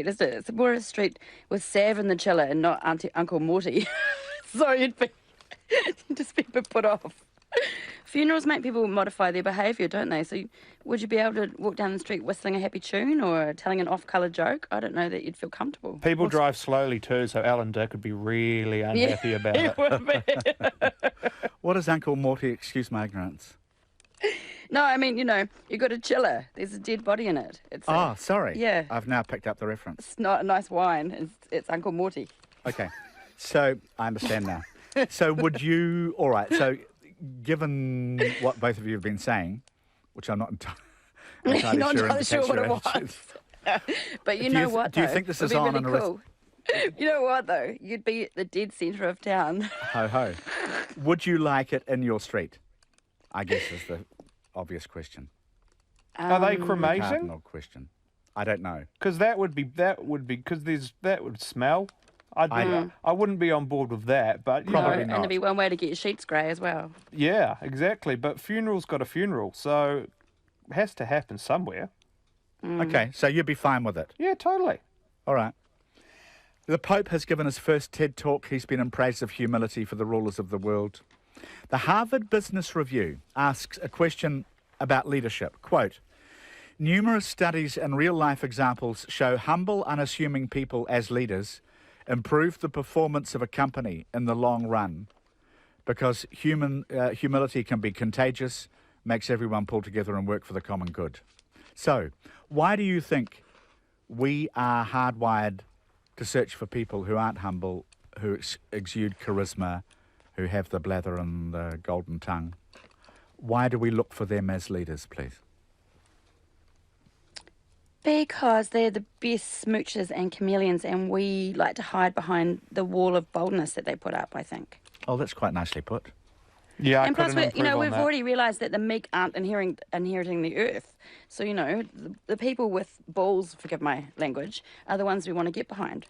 is it? It's more a street with Sav in the chiller and not Uncle Morty. So you'd just be a bit put off. Funerals make people modify their behaviour, don't they? So would you be able to walk down the street whistling a happy tune or telling an off-colour joke? I don't know that you'd feel comfortable. People drive slowly too, so Alan Dick would be really unhappy about it. Would be. What is Uncle Morty? Excuse my ignorance. No, I mean, you've got a chiller. There's a dead body in it. Sorry. Yeah. I've now picked up the reference. It's not a nice wine. It's Uncle Morty. Okay. So I understand now. So would you... All right. So given what both of you have been saying, which I'm not entirely not sure, entirely sure what it was. But you know what, do you think this is on really an cool. You know what, though? You'd be at the dead centre of town. Ho, ho. Would you like it in your street? I guess is the obvious question. Are they cremating? Cardinal question. I don't know. Because that would smell. I wouldn't be on board with that, but Probably not. And it'd be one way to get your sheets grey as well. Yeah, exactly. But funeral's got a funeral, so it has to happen somewhere. Okay, so you'd be fine with it? Yeah, totally. All right. The Pope has given his first TED talk. He's been in praise of humility for the rulers of the world. The Harvard Business Review asks a question about leadership. Quote, numerous studies and real-life examples show humble, unassuming people as leaders improve the performance of a company in the long run because humility can be contagious, makes everyone pull together and work for the common good. So, why do you think we are hardwired to search for people who aren't humble, who exude charisma, who have the blather and the golden tongue? Why do we look for them as leaders, please? Because they're the best smoochers and chameleons, and we like to hide behind the wall of boldness that they put up, I think. Oh, that's quite nicely put. Yeah, and plus, we've that. already realised that the meek aren't inheriting the earth. So, the people with balls, forgive my language, are the ones we want to get behind.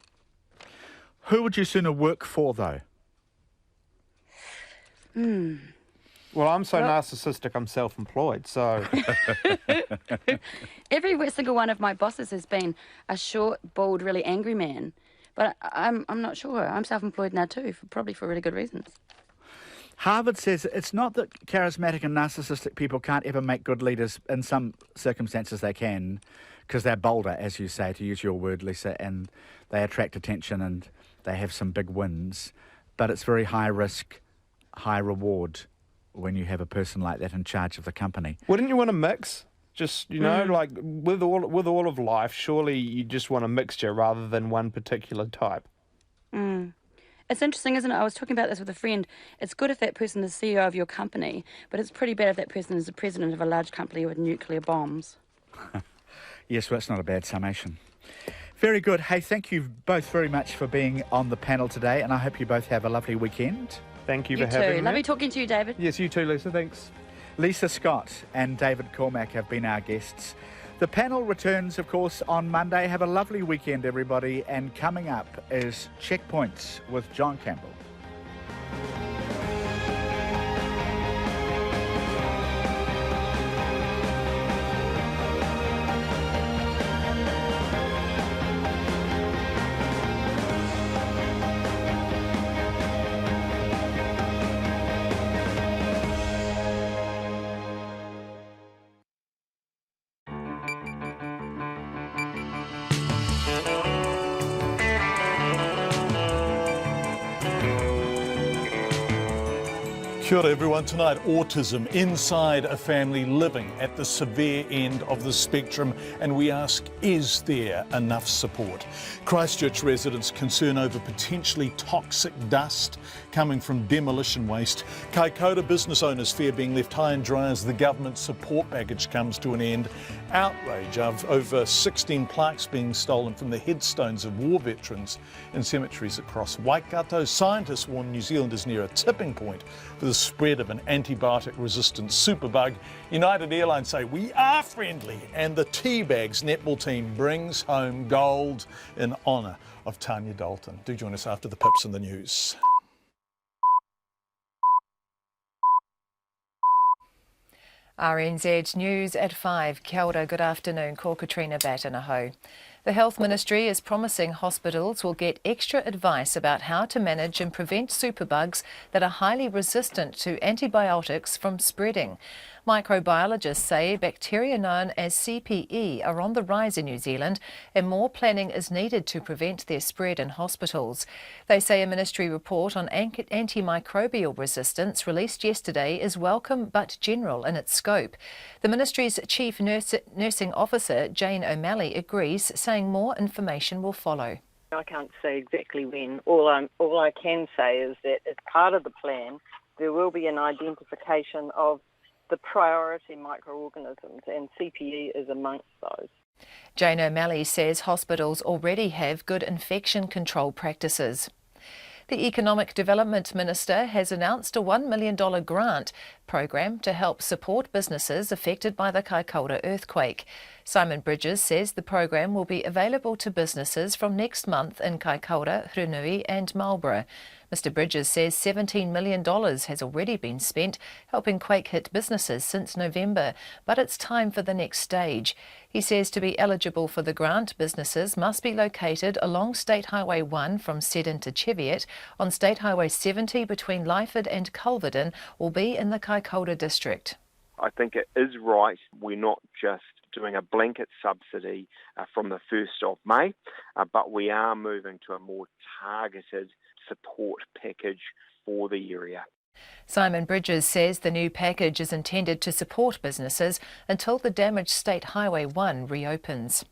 Who would you sooner work for, though? Well, I'm so narcissistic, I'm self-employed, so... Every single one of my bosses has been a short, bald, really angry man. But I'm not sure. I'm self-employed now too, probably for really good reasons. Harvard says it's not that charismatic and narcissistic people can't ever make good leaders. In some circumstances they can, because they're bolder, as you say, to use your word, Lisa, and they attract attention and they have some big wins. But it's very high risk, high reward when you have a person like that in charge of the company. Wouldn't you want a mix? Just, like with all of life, surely you just want a mixture rather than one particular type. It's interesting, isn't it? I was talking about this with a friend. It's good if that person is CEO of your company, but it's pretty bad if that person is the president of a large company with nuclear bombs. Yes, well, that's not a bad summation. Very good. Hey, thank you both very much for being on the panel today, and I hope you both have a lovely weekend. Thank you for having me. Lovely talking to you, David. Yes, you too, Lisa. Thanks. Lisa Scott and David Cormack have been our guests. The panel returns, of course, on Monday. Have a lovely weekend, everybody. And coming up is Checkpoints with John Campbell. Kia ora everyone. Tonight, autism inside a family living at the severe end of the spectrum, and we ask, is there enough support? Christchurch residents concern over potentially toxic dust coming from demolition waste. Kaikoura business owners fear being left high and dry as the government support package comes to an end. Outrage of over 16 plaques being stolen from the headstones of war veterans in cemeteries across Waikato. Scientists warn New Zealand is near a tipping point for the spread of an antibiotic-resistant superbug. United Airlines say we are friendly, and the Teabags netball team brings home gold in honour of Tanya Dalton. Do join us after the pips and the news. RNZ News at 5. Kia ora, good afternoon. Ko Katrina Batanaho. The Health Ministry is promising hospitals will get extra advice about how to manage and prevent superbugs that are highly resistant to antibiotics from spreading. Microbiologists say bacteria known as CPE are on the rise in New Zealand and more planning is needed to prevent their spread in hospitals. They say a ministry report on antimicrobial resistance released yesterday is welcome but general in its scope. The ministry's Chief Nursing Officer, Jane O'Malley, agrees, saying more information will follow. I can't say exactly when. All I can say is that as part of the plan, there will be an identification of the priority microorganisms, and CPE is amongst those. Jane O'Malley says hospitals already have good infection control practices. The Economic Development Minister has announced a $1 million grant program to help support businesses affected by the Kaikoura earthquake. Simon Bridges says the program will be available to businesses from next month in Kaikoura, Runui and Marlborough. Mr Bridges says $17 million has already been spent helping quake-hit businesses since November, but it's time for the next stage. He says to be eligible for the grant, businesses must be located along State Highway 1 from Seddon to Cheviot, on State Highway 70 between Lyford and Culverden, or be in the Kaikoura district. I think it is right. We're not just doing a blanket subsidy from the 1st of May, but we are moving to a more targeted support package for the area. Simon Bridges says the new package is intended to support businesses until the damaged State Highway 1 reopens.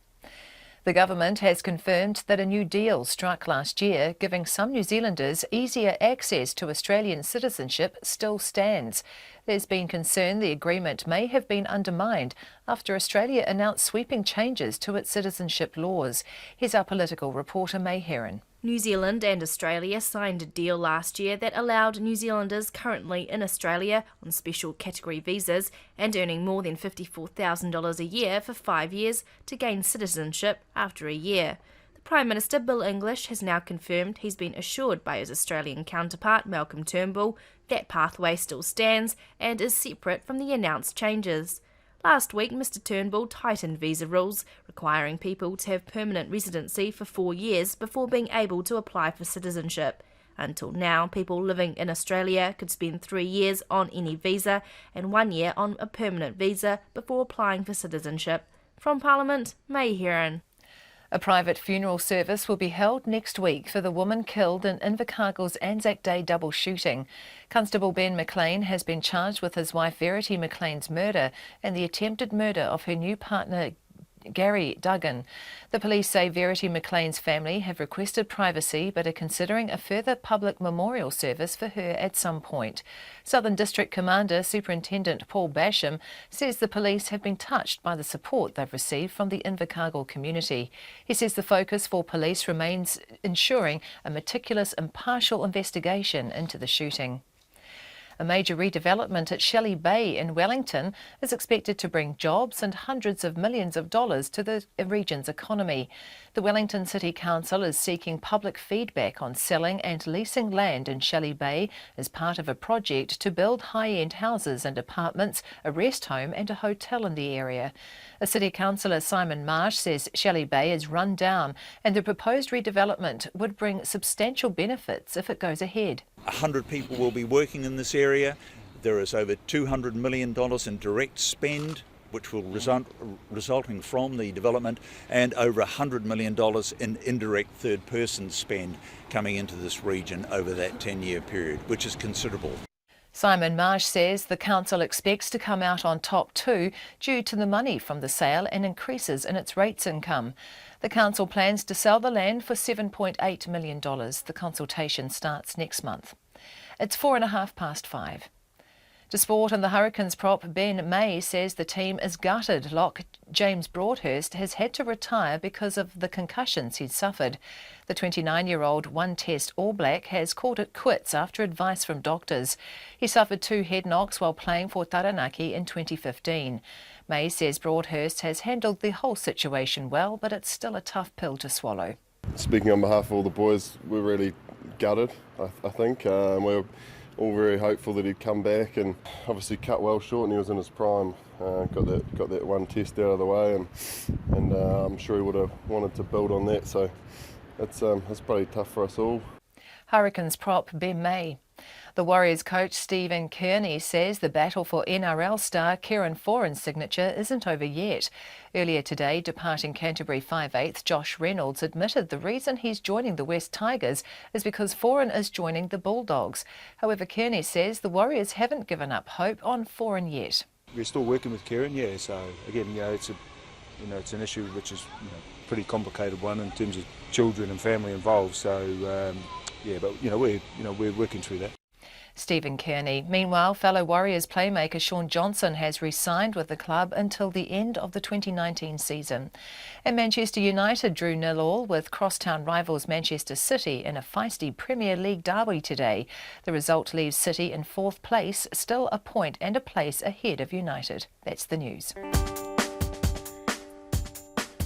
The government has confirmed that a new deal struck last year, giving some New Zealanders easier access to Australian citizenship, still stands. There's been concern the agreement may have been undermined after Australia announced sweeping changes to its citizenship laws. Here's our political reporter, May Heron. New Zealand and Australia signed a deal last year that allowed New Zealanders currently in Australia on special category visas and earning more than $54,000 a year for 5 years to gain citizenship after a year. The Prime Minister, Bill English, has now confirmed he's been assured by his Australian counterpart, Malcolm Turnbull, that pathway still stands and is separate from the announced changes. Last week, Mr Turnbull tightened visa rules, requiring people to have permanent residency for 4 years before being able to apply for citizenship. Until now, people living in Australia could spend 3 years on any visa and 1 year on a permanent visa before applying for citizenship. From Parliament, May Heron. A private funeral service will be held next week for the woman killed in Invercargill's Anzac Day double shooting. Constable Ben McLean has been charged with his wife Verity McLean's murder and the attempted murder of her new partner Gary Duggan. The police say Verity McLean's family have requested privacy but are considering a further public memorial service for her at some point. Southern District Commander Superintendent Paul Basham says the police have been touched by the support they've received from the Invercargill community. He says the focus for police remains ensuring a meticulous, impartial investigation into the shooting. A major redevelopment at Shelley Bay in Wellington is expected to bring jobs and hundreds of millions of dollars to the region's economy. The Wellington City Council is seeking public feedback on selling and leasing land in Shelley Bay as part of a project to build high-end houses and apartments, a rest home and a hotel in the area. A City Councillor, Simon Marsh, says Shelley Bay is run down and the proposed redevelopment would bring substantial benefits if it goes ahead. 100 people will be working in this area. There is over $200 million in direct spend, which will resulting from the development, and over $100 million in indirect third-person spend coming into this region over that 10-year period, which is considerable. Simon Marsh says the council expects to come out on top too due to the money from the sale and increases in its rates income. The council plans to sell the land for $7.8 million. The consultation starts next month. It's 5:04. To sport, and the Hurricanes prop Ben May says the team is gutted. Lock James Broadhurst has had to retire because of the concussions he'd suffered. The 29-year-old one-test All Black has called it quits after advice from doctors. He suffered 2 head knocks while playing for Taranaki in 2015. May says Broadhurst has handled the whole situation well, but it's still a tough pill to swallow. Speaking on behalf of all the boys, we're really gutted, I think. We're all very hopeful that he'd come back, and obviously cut well short, and he was in his prime. Got that one test out of the way, and I'm sure he would have wanted to build on that. So it's pretty tough for us all. Hurricanes prop Ben May. The Warriors coach Stephen Kearney says the battle for NRL star Kieran Foran's signature isn't over yet. Earlier today, departing Canterbury 5/8 Josh Reynolds admitted the reason he's joining the West Tigers is because Foran is joining the Bulldogs. However, Kearney says the Warriors haven't given up hope on Foran yet. We're still working with Kieran, yeah. So again, it's an issue which is pretty complicated one in terms of children and family involved. So but we're working through that. Stephen Kearney. Meanwhile, fellow Warriors playmaker Shaun Johnson has re-signed with the club until the end of the 2019 season. And Manchester United drew 0-0 with crosstown rivals Manchester City in a feisty Premier League derby today. The result leaves City in 4th place, still a point and a place ahead of United. That's the news.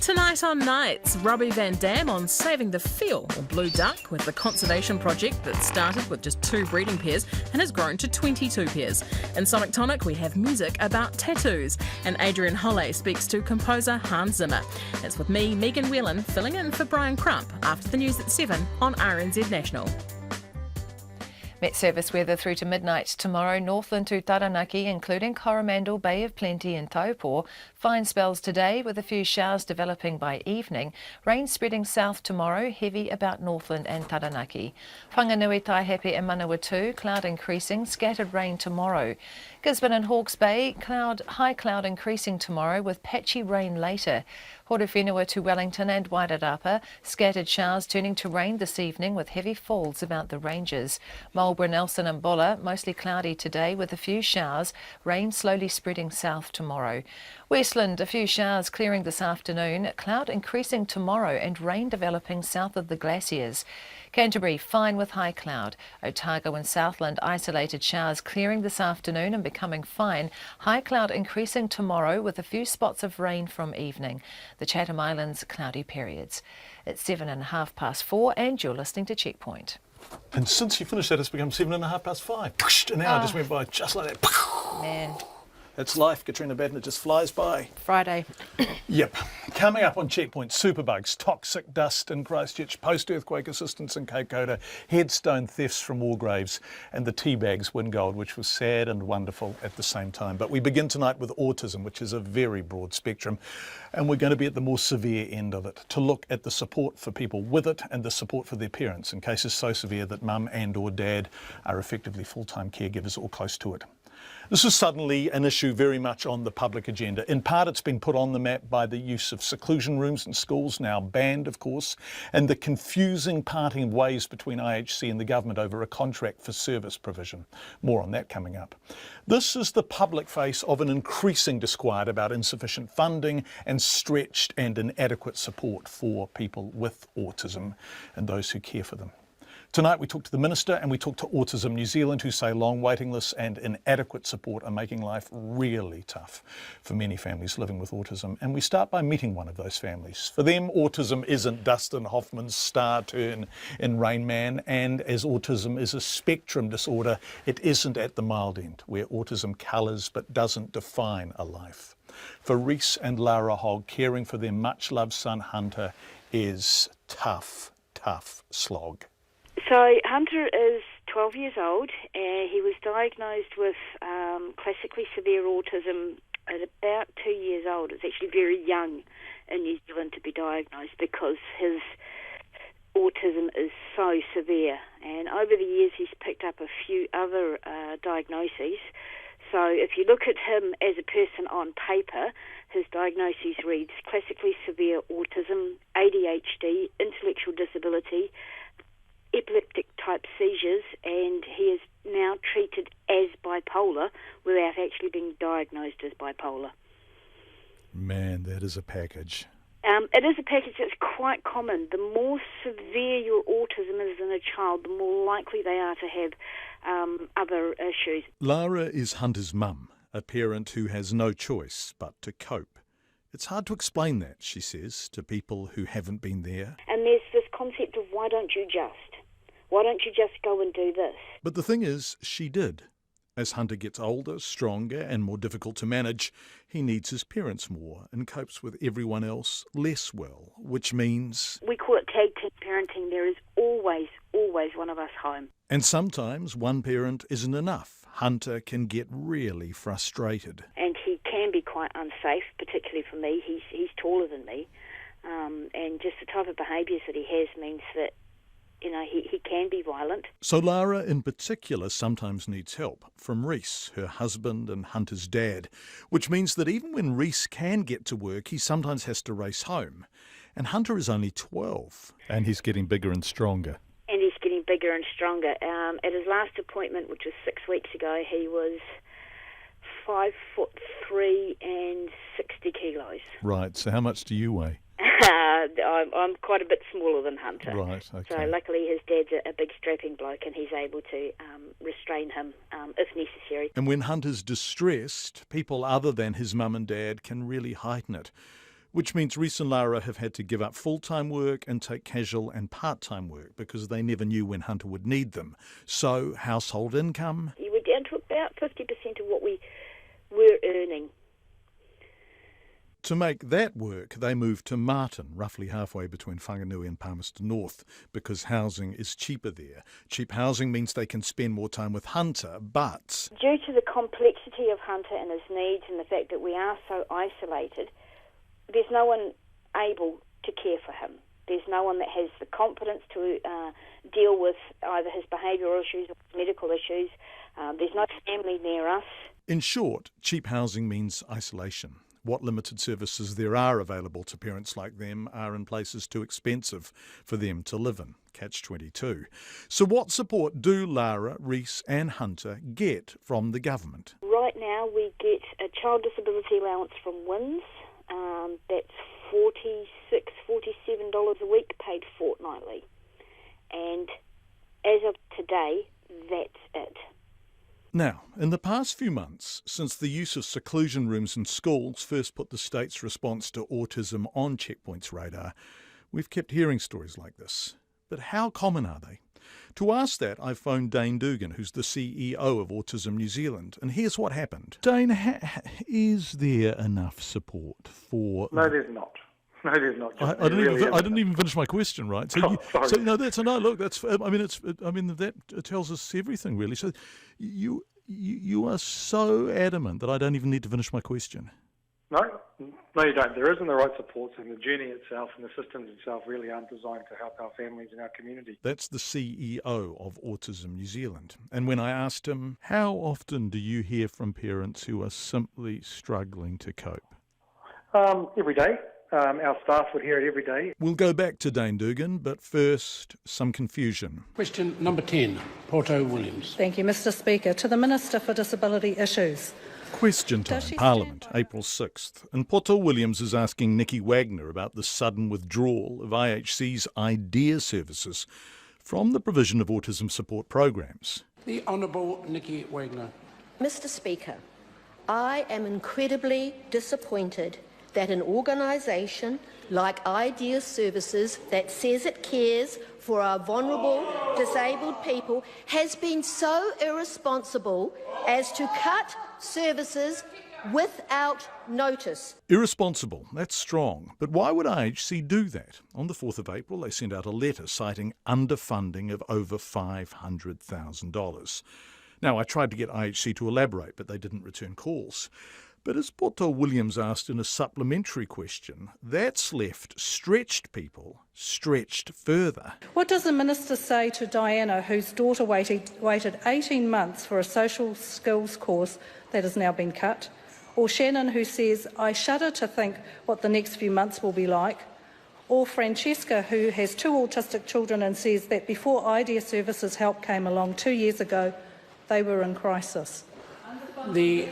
Tonight on Nights, Robbie Van Dam on saving the feel, or blue duck, with the conservation project that started with just 2 breeding pairs and has grown to 22 pairs. In Sonic Tonic, we have music about tattoos, and Adrian Holle speaks to composer Hans Zimmer. It's with me, Megan Whelan, filling in for Brian Crump after the news at 7 on RNZ National. Met Service weather through to midnight tomorrow, Northland to Taranaki, including Coromandel, Bay of Plenty and Taupo. Fine spells today with a few showers developing by evening. Rain spreading south tomorrow, heavy about Northland and Taranaki. Whanganui, Taihape and Manawatu, cloud increasing, scattered rain tomorrow. Gisborne and Hawke's Bay, high cloud increasing tomorrow with patchy rain later. Horowhenua to Wellington and Wairarapa, scattered showers turning to rain this evening with heavy falls about the ranges. Marlborough, Nelson and Bulla, mostly cloudy today with a few showers, rain slowly spreading south tomorrow. Westland, a few showers clearing this afternoon, cloud increasing tomorrow and rain developing south of the glaciers. Canterbury, fine with high cloud. Otago and Southland, isolated showers clearing this afternoon and becoming fine. High cloud increasing tomorrow with a few spots of rain from evening. The Chatham Islands, cloudy periods. It's 4:07 and you're listening to Checkpoint. And since you finished that, it's become 5:07. An hour just went by just like that. Man. It's life, Katrina Batten, it just flies by. Friday. Yep. Coming up on Checkpoint, superbugs, toxic dust in Christchurch, post-earthquake assistance in Kaikoura, headstone thefts from war graves, and the Teabags win gold, which was sad and wonderful at the same time. But we begin tonight with autism, which is a very broad spectrum, and we're going to be at the more severe end of it, to look at the support for people with it and the support for their parents in cases so severe that mum and or dad are effectively full-time caregivers or close to it. This is suddenly an issue very much on the public agenda. In part, it's been put on the map by the use of seclusion rooms in schools, now banned, of course, and the confusing parting of ways between IHC and the government over a contract for service provision. More on that coming up. This is the public face of an increasing disquiet about insufficient funding and stretched and inadequate support for people with autism and those who care for them. Tonight we talk to the Minister and we talk to Autism New Zealand, who say long waiting lists and inadequate support are making life really tough for many families living with autism. And we start by meeting one of those families. For them, autism isn't Dustin Hoffman's star turn in Rain Man, and as autism is a spectrum disorder, it isn't at the mild end, where autism colours but doesn't define a life. For Reese and Lara Hogg, caring for their much-loved son Hunter is tough slog. So Hunter is 12 years old. He was diagnosed with classically severe autism at about 2 years old. It's actually very young in New Zealand to be diagnosed because his autism is so severe. And over the years he's picked up a few other diagnoses. So if you look at him as a person on paper, his diagnosis reads classically severe autism, ADHD, intellectual disability, epileptic type seizures, and he is now treated as bipolar without actually being diagnosed as bipolar. Man, that is a package. It is a package that's quite common. The more severe your autism is in a child, the more likely they are to have other issues. Lara is Hunter's mum, a parent who has no choice but to cope. It's hard to explain that, she says, to people who haven't been there. And there's this concept of why don't you just? Why don't you just go and do this? But the thing is, she did. As Hunter gets older, stronger and more difficult to manage, he needs his parents more and copes with everyone else less well, which means... We call it tag team parenting. There is always one of us home. And sometimes one parent isn't enough. Hunter can get really frustrated. And he can be quite unsafe, particularly for me. He's taller than me. And just the type of behaviours that he has means that, he can be violent. So Lara in particular sometimes needs help from Reese, her husband and Hunter's dad, which means that even when Reese can get to work, he sometimes has to race home. And Hunter is only 12. And he's getting bigger and stronger. And he's getting bigger and stronger. At his last appointment, which was 6 weeks ago, he was 5'3" and 60 kilos. Right, so how much do you weigh? I'm quite a bit smaller than Hunter. Right, okay. So luckily his dad's a big strapping bloke and he's able to restrain him if necessary. And when Hunter's distressed, people other than his mum and dad can really heighten it, which means Reese and Lara have had to give up full-time work and take casual and part-time work because they never knew when Hunter would need them. So household income... You were down to about 50% of what we were earning. To make that work, they moved to Martin, roughly halfway between Whanganui and Palmerston North, because housing is cheaper there. Cheap housing means they can spend more time with Hunter, but... Due to the complexity of Hunter and his needs and the fact that we are so isolated, there's no one able to care for him. There's no one that has the confidence to deal with either his behavioural issues or medical issues. There's no family near us. In short, cheap housing means isolation. What limited services there are available to parents like them are in places too expensive for them to live in. Catch-22. So what support do Lara, Reese and Hunter get from the government? Right now we get a child disability allowance from WINS. That's $46, $47 a week, paid fortnightly. And as of today, that's it. Now, in the past few months, since the use of seclusion rooms in schools first put the state's response to autism on Checkpoint's radar, we've kept hearing stories like this. But how common are they? To ask that, I phoned Dane Dugan, who's the CEO of Autism New Zealand, and here's what happened. Dane, is there enough support for... No, there's not. No, there's not. I didn't even finish my question, right? So, that tells us everything, really. So, you are so adamant that I don't even need to finish my question. No, you don't. There isn't the right supports, and the journey itself and the systems itself really aren't designed to help our families and our community. That's the CEO of Autism New Zealand. And when I asked him, how often do you hear from parents who are simply struggling to cope? Every day. Our staff would hear it every day. We'll go back to Dane Dugan, but first, some confusion. Question number 10, Porto Williams. Thank you, Mr Speaker. To the Minister for Disability Issues. Question time, Parliament, April 6th. And Porto Williams is asking Nikki Wagner about the sudden withdrawal of IHC's IDEA services from the provision of autism support programs. The Honourable Nikki Wagner. Mr Speaker, I am incredibly disappointed that an organisation like IDEA Services that says it cares for our vulnerable, disabled people has been so irresponsible as to cut services without notice. Irresponsible, that's strong. But why would IHC do that? On the 4th of April, they sent out a letter citing underfunding of over $500,000. Now, I tried to get IHC to elaborate, but they didn't return calls. But as Porto Williams asked in a supplementary question, that's left stretched people stretched further. What does the Minister say to Diana, whose daughter waited 18 months for a social skills course that has now been cut? Or Shannon, who says, I shudder to think what the next few months will be like? Or Francesca, who has 2 autistic children and says that before IDEA Services help came along 2 years ago, they were in crisis? The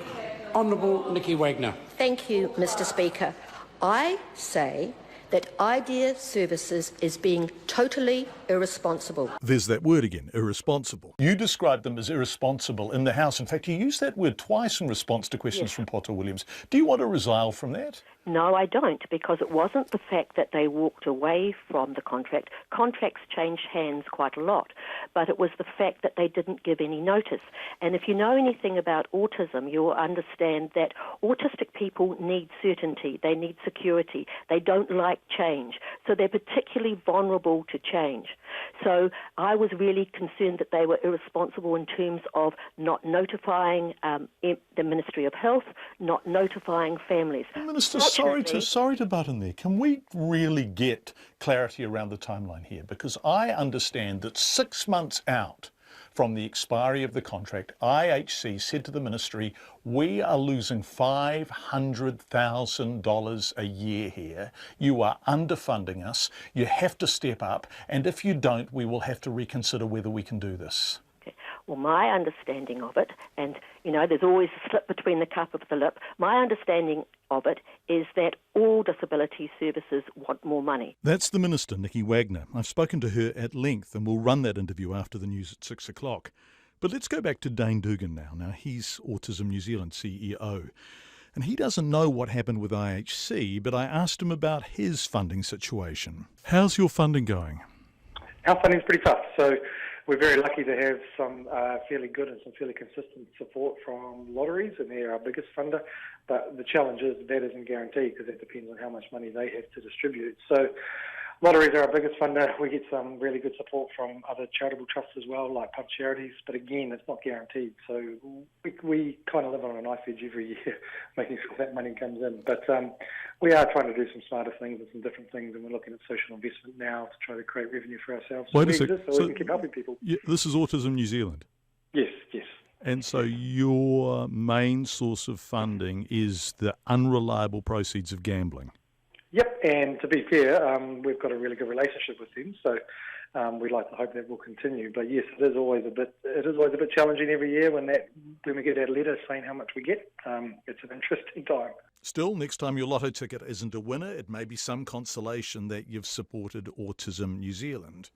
Honourable Nikki Wagner. Thank you, Mr Speaker. I say that IDEA Services is being totally irresponsible. There's that word again, irresponsible. You described them as irresponsible in the House. In fact, you used that word twice in response to questions from Porto Williams. Do you want to resile from that? No, I don't, because it wasn't the fact that they walked away from the contract. Contracts change hands quite a lot, but it was the fact that they didn't give any notice. And if you know anything about autism, you'll understand that autistic people need certainty, they need security, they don't like change, so they're particularly vulnerable to change. So I was really concerned that they were irresponsible in terms of not notifying the Ministry of Health, not notifying families. Minister, sorry to butt in there. Can we really get clarity around the timeline here? Because I understand that 6 months out from the expiry of the contract, IHC said to the Ministry, we are losing $500,000 a year here. You are underfunding us. You have to step up. And if you don't, we will have to reconsider whether we can do this. Well, my understanding of it, and, you know, there's always a slip between the cup of the lip, my understanding of it is that all disability services want more money. That's the Minister, Nikki Wagner. I've spoken to her at length and we'll run that interview after the news at 6 o'clock. But let's go back to Dane Dugan now. Now, he's Autism New Zealand CEO. And he doesn't know what happened with IHC, but I asked him about his funding situation. How's your funding going? Our funding's pretty tough. So we're very lucky to have some fairly good and some fairly consistent support from lotteries, and they're our biggest funder. But the challenge is that isn't guaranteed because it depends on how much money they have to distribute. So lotteries are our biggest funder. We get some really good support from other charitable trusts as well, like pub charities. But again, it's not guaranteed. So we kind of live on a knife edge every year, making sure that money comes in. But we are trying to do some smarter things and some different things, and we're looking at social investment now to try to create revenue for ourselves. Wait a sec. So we can keep helping people. Yeah, this is Autism New Zealand? Yes. And so your main source of funding is the unreliable proceeds of gambling? Yep, and to be fair, we've got a really good relationship with them, so we'd like to hope that will continue. But yes, it is always a bit challenging every year when we get that letter saying how much we get. It's an interesting time. Still, next time your lotto ticket isn't a winner, it may be some consolation that you've supported Autism New Zealand.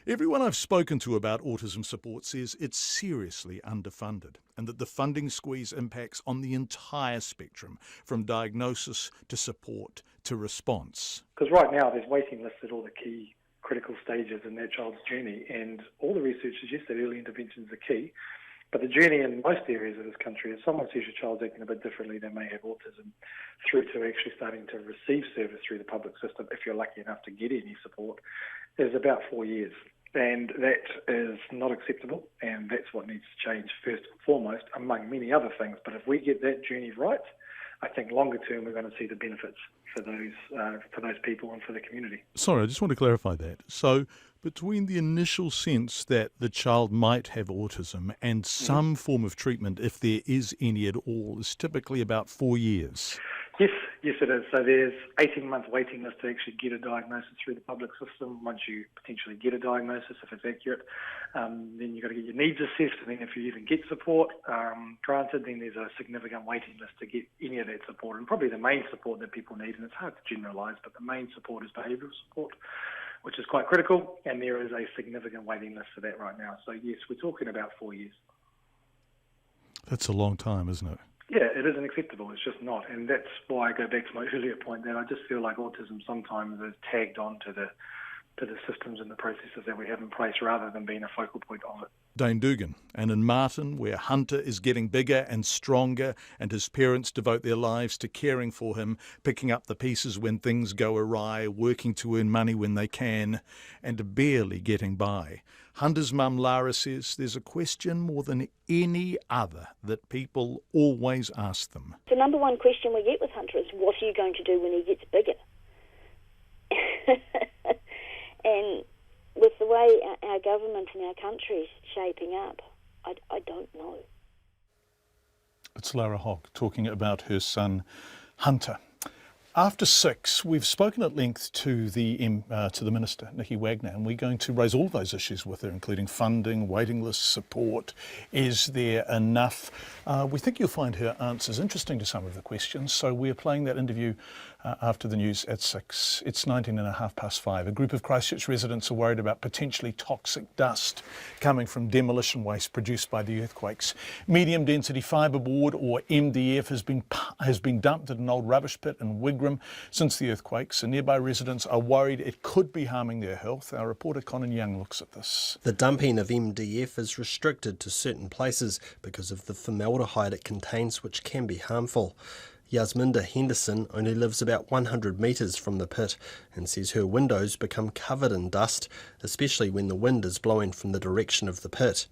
Everyone I've spoken to about autism support says it's seriously underfunded and that the funding squeeze impacts on the entire spectrum, from diagnosis to support to response. Because right now there's waiting lists at all the key critical stages in that child's journey, and all the research suggests that early interventions are key. But the journey in most areas of this country is someone sees your child acting a bit differently, they may have autism, through to actually starting to receive service through the public system, if you're lucky enough to get any support, is about 4 years. And that is not acceptable, and that's what needs to change first and foremost, among many other things. But if we get that journey right, I think longer term we're going to see the benefits for those people and for the community. Sorry, I just want to clarify that. So between the initial sense that the child might have autism and some form of treatment, if there is any at all, is typically about 4 years. Yes, it is. So there's 18-month waiting list to actually get a diagnosis through the public system. Once you potentially get a diagnosis, if it's accurate, then you've got to get your needs assessed, and then if you even get support granted, then there's a significant waiting list to get any of that support. And probably the main support that people need, and it's hard to generalise, but the main support is behavioural support, which is quite critical, and there is a significant waiting list for that right now. So yes, we're talking about 4 years. That's a long time, isn't it? Yeah, it isn't acceptable. It's just not. And that's why I go back to my earlier point that I just feel like autism sometimes is tagged on to the systems and the processes that we have in place rather than being a focal point of it. Dane Dugan. And in Martin, where Hunter is getting bigger and stronger and his parents devote their lives to caring for him, picking up the pieces when things go awry, working to earn money when they can, and barely getting by. Hunter's mum Lara says there's a question more than any other that people always ask them. The number one question we get with Hunter is, what are you going to do when he gets bigger? And with the way our government and our country is shaping up, I don't know. It's Lara Hogg talking about her son Hunter. After 6, we've spoken at length to the Minister, Nikki Wagner, and we're going to raise all those issues with her, including funding, waiting lists, support. Is there enough? We think you'll find her answers interesting to some of the questions, so we're playing that interview after the news at 6. It's 5:19. A group of Christchurch residents are worried about potentially toxic dust coming from demolition waste produced by the earthquakes. Medium density fibreboard, or MDF, has been dumped at an old rubbish pit in Wigram since the earthquakes, and nearby residents are worried it could be harming their health. Our reporter Conan Young looks at this. The dumping of MDF is restricted to certain places because of the formaldehyde it contains, which can be harmful. Yasminda Henderson only lives about 100 metres from the pit and says her windows become covered in dust, especially when the wind is blowing from the direction of the pit.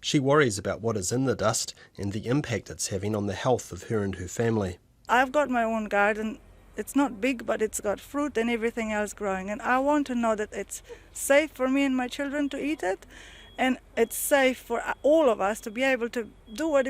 She worries about what is in the dust and the impact it's having on the health of her and her family. I've got my own garden. It's not big, but it's got fruit and everything else growing, and I want to know that it's safe for me and my children to eat it, and it's safe for all of us to be able to do what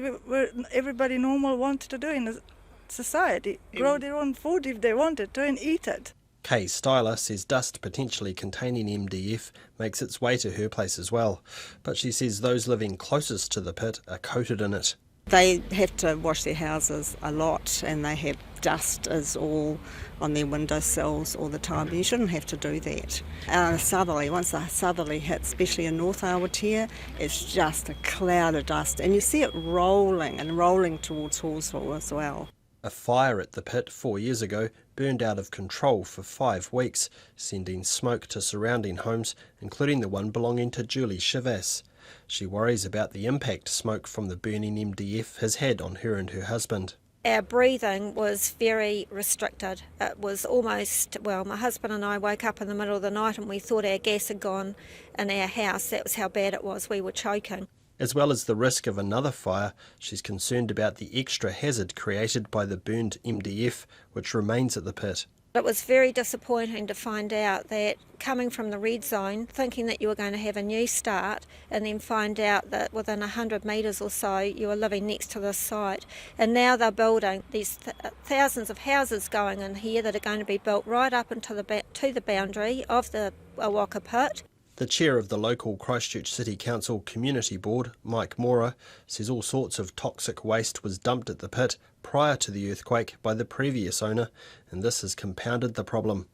everybody normal wants to do in the society, grow their own food if they wanted to and eat it. Kay Styler says dust potentially containing MDF makes its way to her place as well, but she says those living closest to the pit are coated in it. They have to wash their houses a lot, and they have dust is all on their windowsills all the time. You shouldn't have to do that. Once the southerly hits, especially in North Awatea, it's just a cloud of dust, and you see it rolling towards Horsfall as well. A fire at the pit 4 years ago burned out of control for 5 weeks, sending smoke to surrounding homes, including the one belonging to Julie Shivas. She worries about the impact smoke from the burning MDF has had on her and her husband. Our breathing was very restricted. It was almost, my husband and I woke up in the middle of the night and we thought our gas had gone in our house. That was how bad it was. We were choking. As well as the risk of another fire, she's concerned about the extra hazard created by the burned MDF, which remains at the pit. It was very disappointing to find out that coming from the red zone, thinking that you were going to have a new start, and then find out that within 100 metres or so you were living next to this site. And now they're building these thousands of houses going in here that are going to be built right up into to the boundary of the Awaka pit. The chair of the local Christchurch City Council Community Board, Mike Mora, says all sorts of toxic waste was dumped at the pit prior to the earthquake by the previous owner, and this has compounded the problem.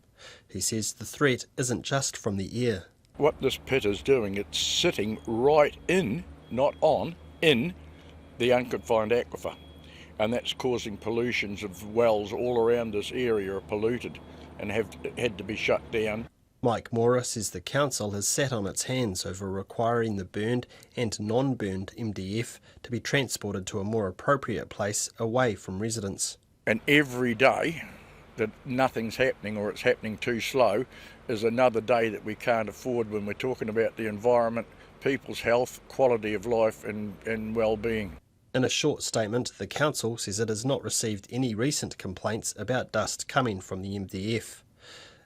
He says the threat isn't just from the air. What this pit is doing, it's sitting right in, not on, in the unconfined aquifer, and that's causing pollutions of wells all around this area are polluted and have had to be shut down. Mike Mora says the council has sat on its hands over requiring the burned and non-burned MDF to be transported to a more appropriate place away from residents. And every day that nothing's happening or it's happening too slow is another day that we can't afford when we're talking about the environment, people's health, quality of life and well-being. In a short statement, the council says it has not received any recent complaints about dust coming from the MDF.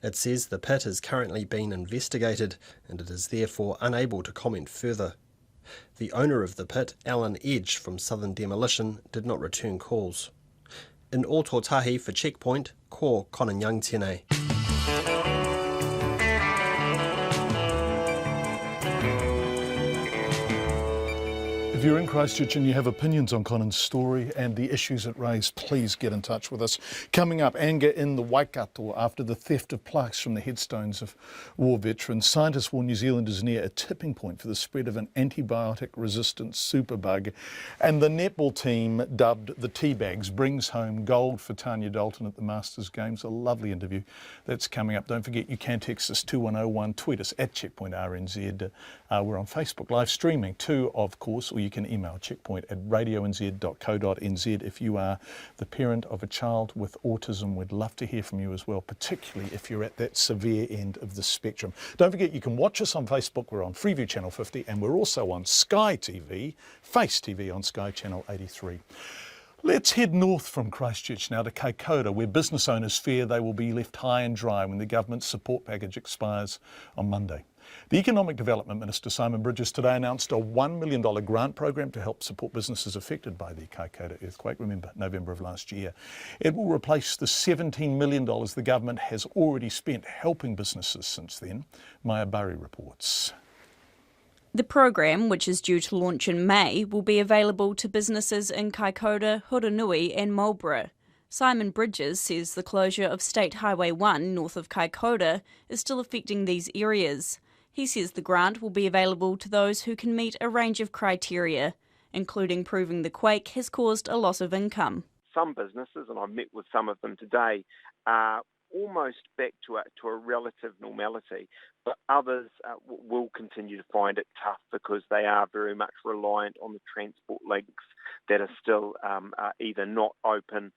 It says the pit is currently being investigated and it is therefore unable to comment further. The owner of the pit, Alan Edge from Southern Demolition, did not return calls. In Ōtautahi for Checkpoint, ko Conan Young tēnei. If you're in Christchurch and you have opinions on Conan's story and the issues it raised, please get in touch with us. Coming up, anger in the Waikato after the theft of plaques from the headstones of war veterans. Scientists warn New Zealand is near a tipping point for the spread of an antibiotic-resistant superbug. And the netball team, dubbed the Teabags, brings home gold for Tanya Dalton at the Masters Games. A lovely interview. That's coming up. Don't forget you can text us 2101, tweet us at Checkpoint RNZ. We're on Facebook live streaming too, of course, or you can email checkpoint@radionz.co.nz. If you are the parent of a child with autism, we'd love to hear from you as well, particularly if you're at that severe end of the spectrum. Don't forget you can watch us on Facebook. We're on Freeview Channel 50 and we're also on Sky TV, Face TV on Sky Channel 83. Let's head north from Christchurch now to Kaikoura, where business owners fear they will be left high and dry when the government's support package expires on Monday. The Economic Development Minister, Simon Bridges, today announced a $1 million grant program to help support businesses affected by the Kaikoura earthquake. Remember, November of last year. It will replace the $17 million the government has already spent helping businesses since then. Maya Burry reports. The program, which is due to launch in May, will be available to businesses in Kaikoura, Huranui and Marlborough. Simon Bridges says the closure of State Highway 1 north of Kaikoura is still affecting these areas. He says the grant will be available to those who can meet a range of criteria, including proving the quake has caused a loss of income. Some businesses, and I've met with some of them today, are almost back to a relative normality, but others will continue to find it tough because they are very much reliant on the transport links that are still either not open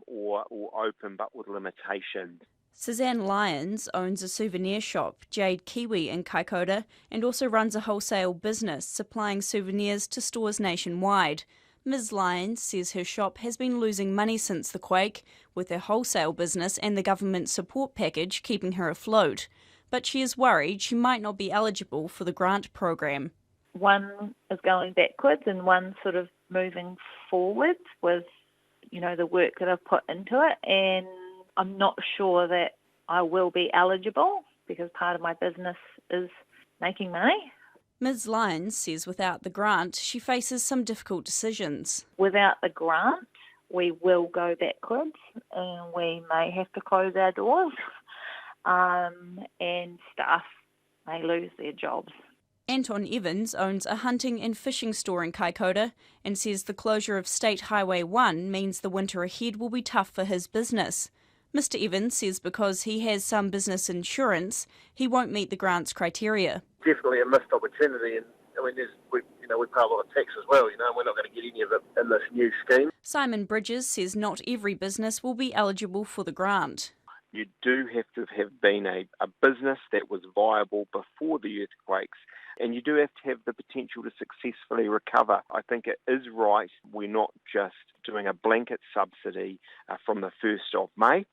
or open but with limitations. Suzanne Lyons owns a souvenir shop, Jade Kiwi, in Kaikoura, and also runs a wholesale business supplying souvenirs to stores nationwide. Ms. Lyons says her shop has been losing money since the quake, with her wholesale business and the government support package keeping her afloat. But she is worried she might not be eligible for the grant program. One is going backwards and one sort of moving forwards with, the work that I've put into it. And I'm not sure that I will be eligible because part of my business is making money. Ms. Lyons says without the grant, she faces some difficult decisions. Without the grant, we will go backwards and we may have to close our doors and staff may lose their jobs. Anton Evans owns a hunting and fishing store in Kaikoura and says the closure of State Highway 1 means the winter ahead will be tough for his business. Mr. Evans says because he has some business insurance, he won't meet the grant's criteria. Definitely a missed opportunity, and we pay a lot of tax as well, and we're not going to get any of it in this new scheme. Simon Bridges says not every business will be eligible for the grant. You do have to have been a business that was viable before the earthquakes, and you do have to have the potential to successfully recover. I think it is right we're not just doing a blanket subsidy from the 1st of May,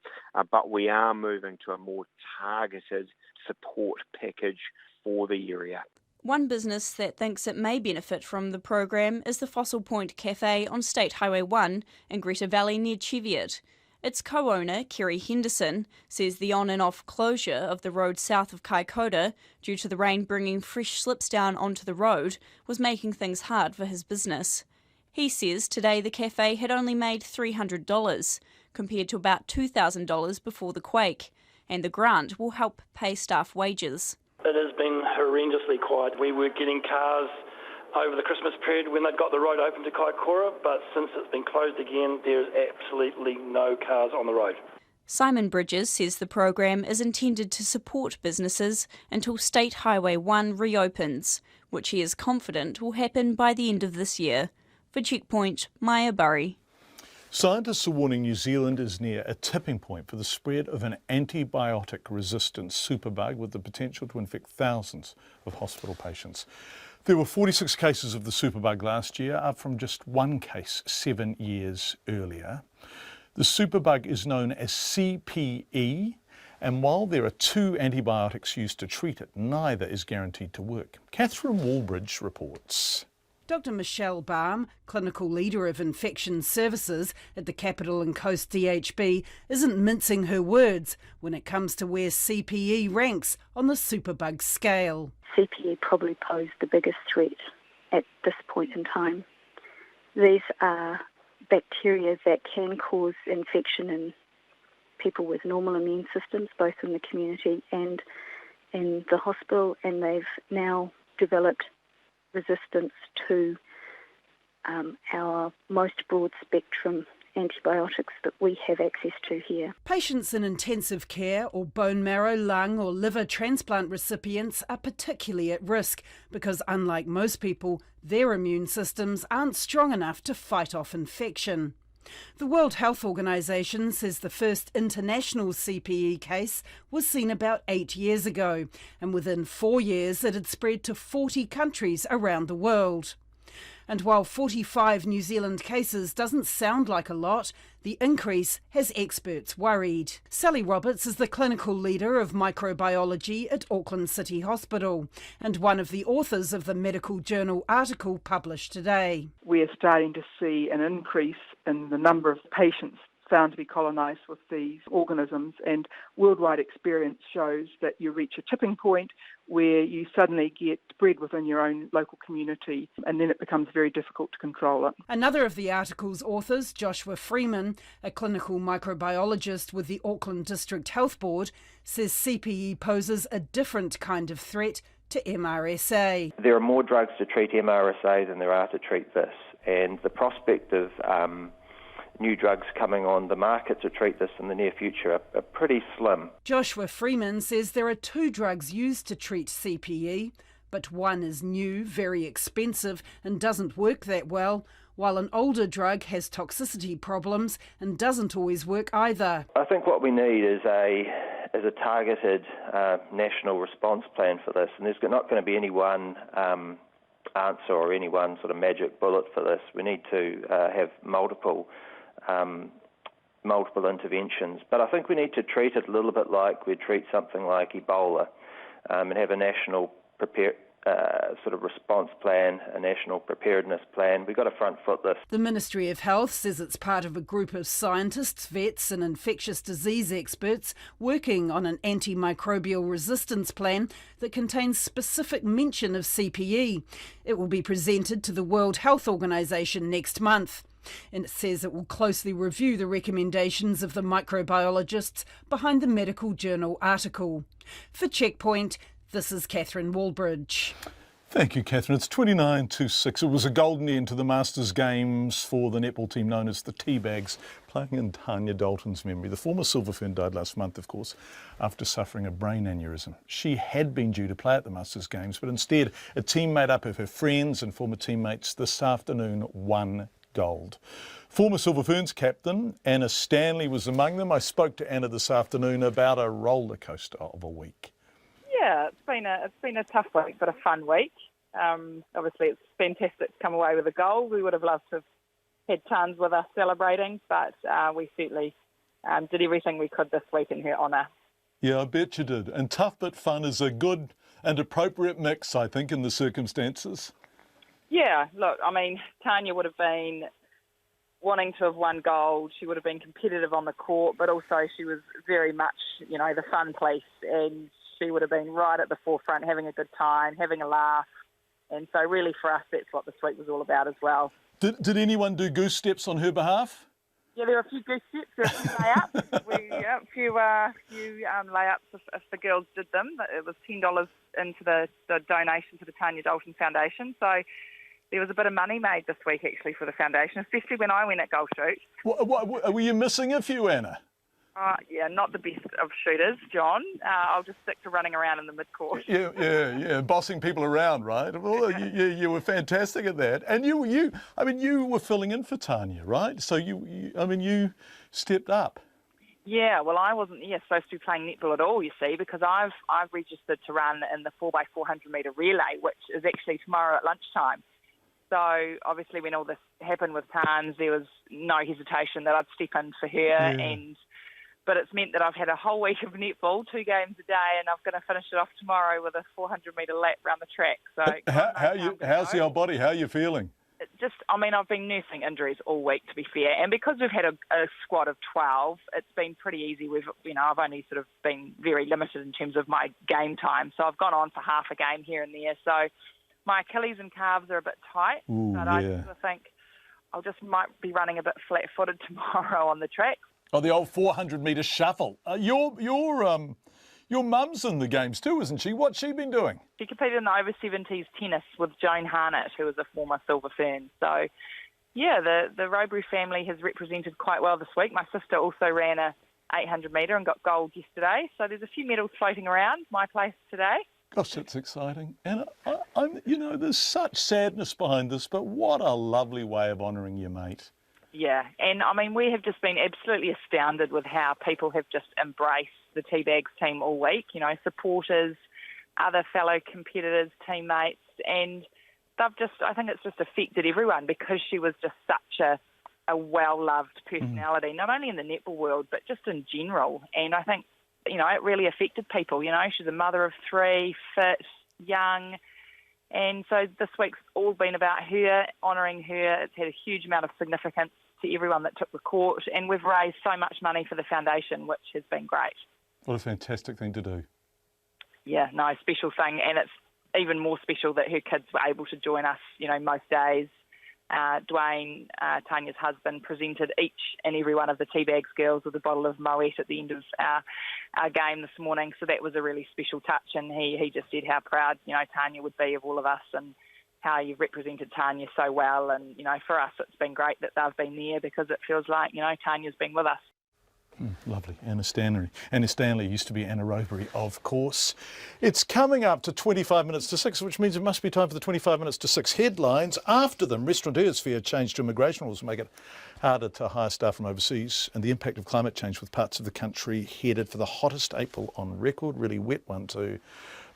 but we are moving to a more targeted support package for the area. One business that thinks it may benefit from the program is the Fossil Point Cafe on State Highway 1 in Greta Valley near Cheviot. Its co-owner, Kerry Henderson, says the on and off closure of the road south of Kaikoura due to the rain bringing fresh slips down onto the road was making things hard for his business. He says today the cafe had only made $300 compared to about $2,000 before the quake, and the grant will help pay staff wages. It has been horrendously quiet. We were getting cars over the Christmas period when they'd got the road open to Kaikoura, but since it's been closed again, there's absolutely no cars on the road. Simon Bridges says the program is intended to support businesses until State Highway 1 reopens, which he is confident will happen by the end of this year. For Checkpoint, Maya Burry. Scientists are warning New Zealand is near a tipping point for the spread of an antibiotic-resistant superbug with the potential to infect thousands of hospital patients. There were 46 cases of the superbug last year, up from just one case 7 years earlier. The superbug is known as CPE, and while there are 2 antibiotics used to treat it, neither is guaranteed to work. Catherine Wallbridge reports. Dr Michelle Baum, clinical leader of infection services at the Capital and Coast DHB, isn't mincing her words when it comes to where CPE ranks on the superbug scale. CPE probably pose the biggest threat at this point in time. These are bacteria that can cause infection in people with normal immune systems, both in the community and in the hospital, and they've now developed resistance to our most broad spectrum antibiotics that we have access to here. Patients in intensive care or bone marrow, lung or liver transplant recipients are particularly at risk because, unlike most people, their immune systems aren't strong enough to fight off infection. The World Health Organization says the first international CPE case was seen about 8 years ago, and within 4 years it had spread to 40 countries around the world. And while 45 New Zealand cases doesn't sound like a lot, the increase has experts worried. Sally Roberts is the clinical leader of microbiology at Auckland City Hospital and one of the authors of the medical journal article published today. We're starting to see an increase in the number of patients found to be colonised with these organisms, and worldwide experience shows that you reach a tipping point where you suddenly get spread within your own local community, and then it becomes very difficult to control it. Another of the article's authors, Joshua Freeman, a clinical microbiologist with the Auckland District Health Board, says CPE poses a different kind of threat to MRSA. There are more drugs to treat MRSA than there are to treat this, and the prospect of new drugs coming on the market to treat this in the near future are pretty slim. Joshua Freeman says there are 2 drugs used to treat CPE, but one is new, very expensive and doesn't work that well, while an older drug has toxicity problems and doesn't always work either. I think what we need is a targeted national response plan for this, and there's not going to be any one answer or any one sort of magic bullet for this. We need to have multiple interventions, but I think we need to treat it a little bit like we treat something like Ebola, and have a national sort of response plan, a national preparedness plan. We've got to front foot this. The Ministry of Health says it's part of a group of scientists, vets and infectious disease experts working on an antimicrobial resistance plan that contains specific mention of CPE. It will be presented to the World Health Organization next month. And it says it will closely review the recommendations of the microbiologists behind the medical journal article. For Checkpoint, this is Catherine Walbridge. Thank you, Catherine. It's 29-6. It was a golden end to the Masters Games for the netball team known as the Teabags, playing in Tanya, Dalton's memory. The former Silver Fern died last month, of course, after suffering a brain aneurysm. She had been due to play at the Masters Games, but instead a team made up of her friends and former teammates this afternoon won gold. Former Silver Ferns captain Anna Stanley was among them. I spoke to Anna this afternoon about a roller coaster of a week. Yeah, it's been a tough week, but a fun week. Obviously, it's fantastic to come away with a goal. We would have loved to have had tons with us celebrating, but we certainly did everything we could this week in her honour. Yeah, I bet you did. And tough but fun is a good and appropriate mix, I think, in the circumstances. Yeah, look, I mean, Tanya would have been wanting to have won gold. She would have been competitive on the court, but also she was very much, the fun police, and she would have been right at the forefront, having a good time, having a laugh. And so really for us, that's what this week was all about as well. Did anyone do goose steps on her behalf? Yeah, there were a few goose steps, there were a few layups. A few layups if the girls did them. It was $10 into the donation to the Tanya Dalton Foundation. So there was a bit of money made this week, actually, for the foundation, especially when I went at goal shoot. Were you missing a few, Anna? Yeah, not the best of shooters, John. I'll just stick to running around in the mid-court. Yeah, bossing people around, right? Well, you were fantastic at that. And you were filling in for Tanya, right? So you stepped up. Yeah, well, I wasn't supposed to be playing netball at all, you see, because I've registered to run in the 4x400 metre relay, which is actually tomorrow at lunchtime. So obviously when all this happened with Tans, there was no hesitation that I'd step in for her. But it's meant that I've had a whole week of netball, 2 games a day, and I'm going to finish it off tomorrow with a 400-metre lap around the track. So how's the old body? How are you feeling? I've been nursing injuries all week, to be fair, and because we've had a squad of 12, it's been pretty easy. I've only sort of been very limited in terms of my game time, so I've gone on for half a game here and there. So my Achilles and calves are a bit tight, but I just think I might be running a bit flat-footed tomorrow on the track. Oh, the old 400-metre shuffle. Your mum's in the games too, isn't she? What's she been doing? She competed in the over-70s tennis with Joan Harnett, who was a former Silver Fern. So, yeah, the Robury family has represented quite well this week. My sister also ran a 800-metre and got gold yesterday. So there's a few medals floating around my place today. Gosh, that's exciting. And, there's such sadness behind this, but what a lovely way of honouring your mate. Yeah, and we have just been absolutely astounded with how people have just embraced the Teabags team all week, supporters, other fellow competitors, teammates, and I think it's just affected everyone because she was just such a well-loved personality, not only in the netball world, but just in general. And I think, it really affected people. She's a mother of 3, fit, young. And so this week's all been about her, honouring her. It's had a huge amount of significance to everyone that took the court, and we've raised so much money for the foundation, which has been great. What a fantastic thing to do. Yeah, no, special thing, and it's even more special that her kids were able to join us, most days. Dwayne, Tanya's husband, presented each and every one of the Teabags girls with a bottle of Moet at the end of our game this morning. So that was a really special touch, and he just said how proud, Tanya would be of all of us and how you've represented Tanya so well. And, for us, it's been great that they've been there because it feels like, Tanya's been with us. Lovely. Anna Stanley. Anna Stanley used to be Anna Robury, of course. It's coming up to 25 minutes to 6, which means it must be time for the 25 minutes to 6 headlines. After them, restaurateurs fear change to immigration rules make it harder to hire staff from overseas, and the impact of climate change with parts of the country headed for the hottest April on record. Really wet one too.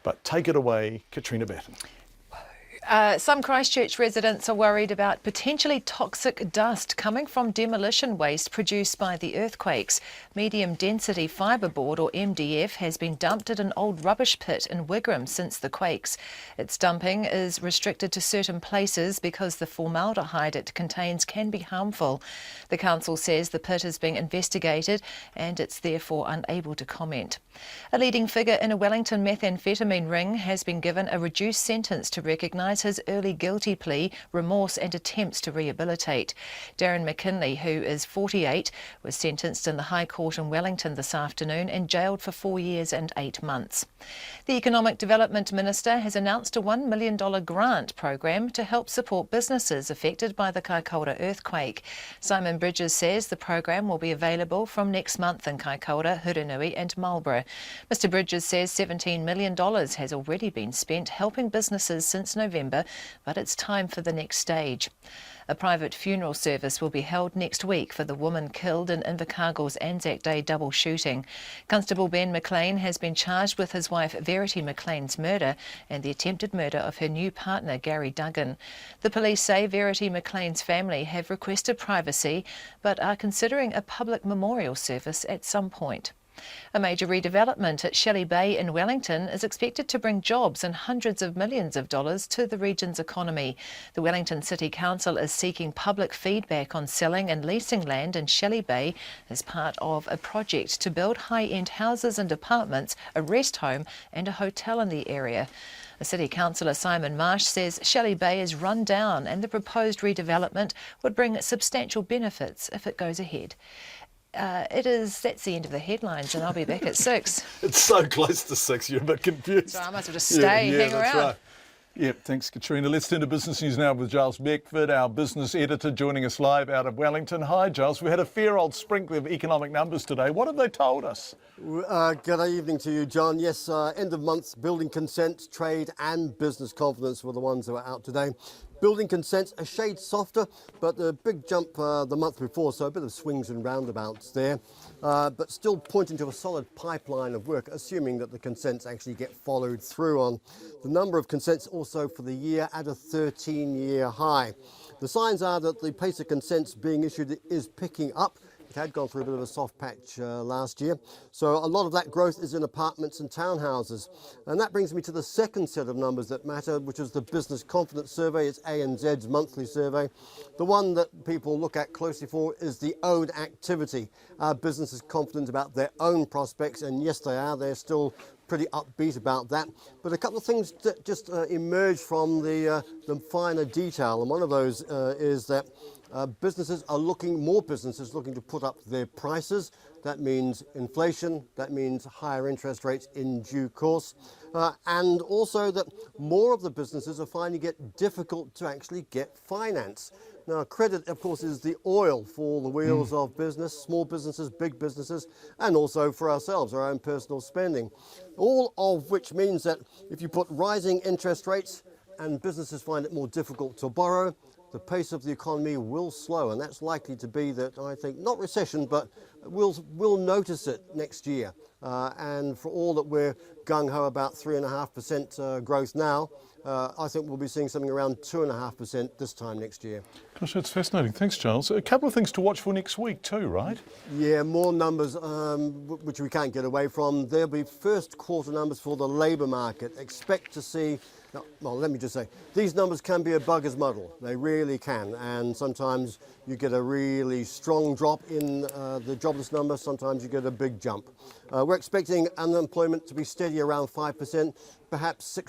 But take it away, Katrina Batten. Some Christchurch residents are worried about potentially toxic dust coming from demolition waste produced by the earthquakes. Medium density fibreboard, or MDF, has been dumped at an old rubbish pit in Wigram since the quakes. Its dumping is restricted to certain places because the formaldehyde it contains can be harmful. The council says the pit is being investigated and it's therefore unable to comment. A leading figure in a Wellington methamphetamine ring has been given a reduced sentence to recognise his early guilty plea, remorse and attempts to rehabilitate. Darren McKinley, who is 48, was sentenced in the High Court in Wellington this afternoon and jailed for 4 years and 8 months. The Economic Development Minister has announced a $1 million grant program to help support businesses affected by the Kaikoura earthquake. Simon Bridges says the program will be available from next month in Kaikoura, Hurunui and Marlborough. Mr Bridges says $17 million has already been spent helping businesses since November, but it's time for the next stage. A private funeral service will be held next week for the woman killed in Invercargill's Anzac Day double shooting. Constable Ben McLean has been charged with his wife Verity McLean's murder and the attempted murder of her new partner Gary Duggan. The police say Verity McLean's family have requested privacy but are considering a public memorial service at some point. A major redevelopment at Shelley Bay in Wellington is expected to bring jobs and hundreds of millions of dollars to the region's economy. The Wellington City Council is seeking public feedback on selling and leasing land in Shelley Bay as part of a project to build high-end houses and apartments, a rest home and a hotel in the area. The City Councillor Simon Marsh says Shelley Bay is run down and the proposed redevelopment would bring substantial benefits if it goes ahead. That's the end of the headlines, and I'll be back at 6. It's so close to 6, you're a bit confused. So I might as well just stay, hang around. Right. Yep, thanks, Katrina. Let's turn to business news now with Giles Beckford, our business editor, joining us live out of Wellington. Hi, Giles. We had a fair old sprinkle of economic numbers today. What have they told us? Good evening to you, John. Yes, end of month building consent, trade and business confidence were the ones that were out today. Building consents a shade softer, but the big jump the month before, so a bit of swings and roundabouts there, but still pointing to a solid pipeline of work, assuming that the consents actually get followed through on. The number of consents also for the year at a 13-year high. The signs are that the pace of consents being issued is picking up. It had gone through a bit of a soft patch last year. So a lot of that growth is in apartments and townhouses. And that brings me to the second set of numbers that matter, which is the Business Confidence Survey. It's ANZ's monthly survey. The one that people look at closely for is the own activity. Are businesses confident about their own prospects? And yes, they are. They're still pretty upbeat about that. But a couple of things that just emerge from the finer detail. And one of those is that more businesses looking to put up their prices. That means inflation, that means higher interest rates in due course, and also that more of the businesses are finding it difficult to actually get finance. Now, credit, of course, is the oil for the wheels of business, small businesses, big businesses, and also for ourselves, our own personal spending. All of which means that if you put rising interest rates and businesses find it more difficult to borrow, the pace of the economy will slow, and that's likely to be that, I think, not recession, but we'll notice it next year. And for all that we're gung-ho about 3.5% growth now, I think we'll be seeing something around 2.5% this time next year. Gosh, that's fascinating. Thanks, Giles. A couple of things to watch for next week too, right? Yeah, more numbers which we can't get away from. There'll be first quarter numbers for the labour market. Expect to see No, well, let me just say, these numbers can be a bugger's muddle. They really can. And sometimes you get a really strong drop in the jobless number. Sometimes you get a big jump. We're expecting unemployment to be steady around 5%. Perhaps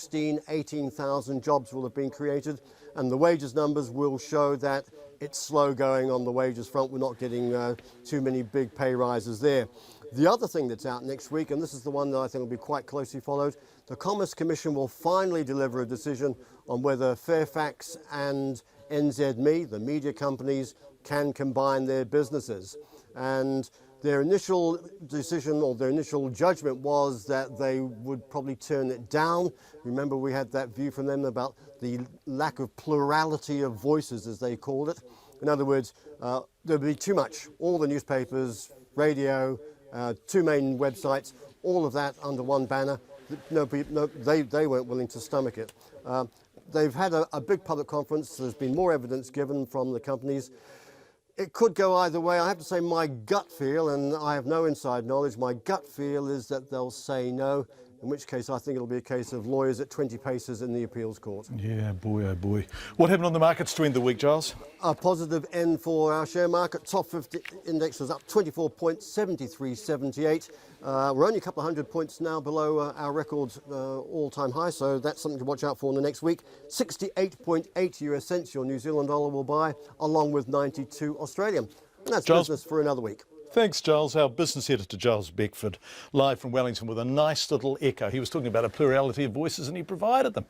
18,000 jobs will have been created. And the wages numbers will show that it's slow going on the wages front. We're not getting too many big pay rises there. The other thing that's out next week, and this is the one that I think will be quite closely followed, the Commerce Commission will finally deliver a decision on whether Fairfax and NZME, the media companies, can combine their businesses. And their initial decision or their initial judgment was that they would probably turn it down. Remember, we had that view from them about the lack of plurality of voices, as they called it. In other words, there'd be too much. All the newspapers, radio, two main websites, all of that under one banner. They weren't willing to stomach it. They've had a big public conference. There's been more evidence given from the companies. It could go either way. I have to say my gut feel, and I have no inside knowledge, my gut feel is that they'll say no, in which case I think it'll be a case of lawyers at 20 paces in the appeals court. Yeah, boy, oh boy. What happened on the markets to end the week, Giles? A positive end for our share market. Top 50 index was up 24 points, 73.78. We're only a couple of hundred points now below our record all-time high, so that's something to watch out for in the next week. 68.8 US cents your New Zealand dollar will buy, along with 92 Australian. And that's Giles, business for another week. Thanks, Giles. Our business editor, Giles Beckford, live from Wellington with a nice little echo. He was talking about a plurality of voices and he provided them.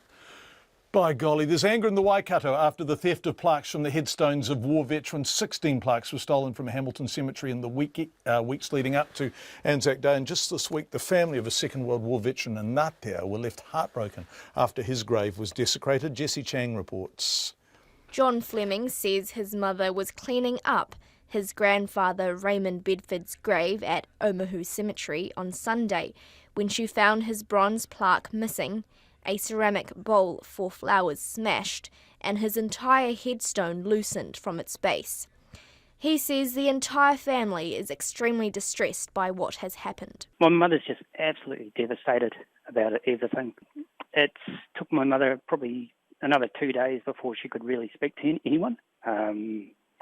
By golly, there's anger in the Waikato after the theft of plaques from the headstones of war veterans. 16 plaques were stolen from Hamilton Cemetery in the weeks leading up to Anzac Day. And just this week, the family of a Second World War veteran in Ngātea were left heartbroken after his grave was desecrated. Jessie Chang reports. John Fleming says his mother was cleaning up his grandfather Raymond Bedford's grave at Omahu Cemetery on Sunday when she found his bronze plaque missing, a ceramic bowl for flowers smashed, and his entire headstone loosened from its base. He says the entire family is extremely distressed by what has happened. My mother's just absolutely devastated about it, everything. It took my mother probably another 2 days before she could really speak to anyone.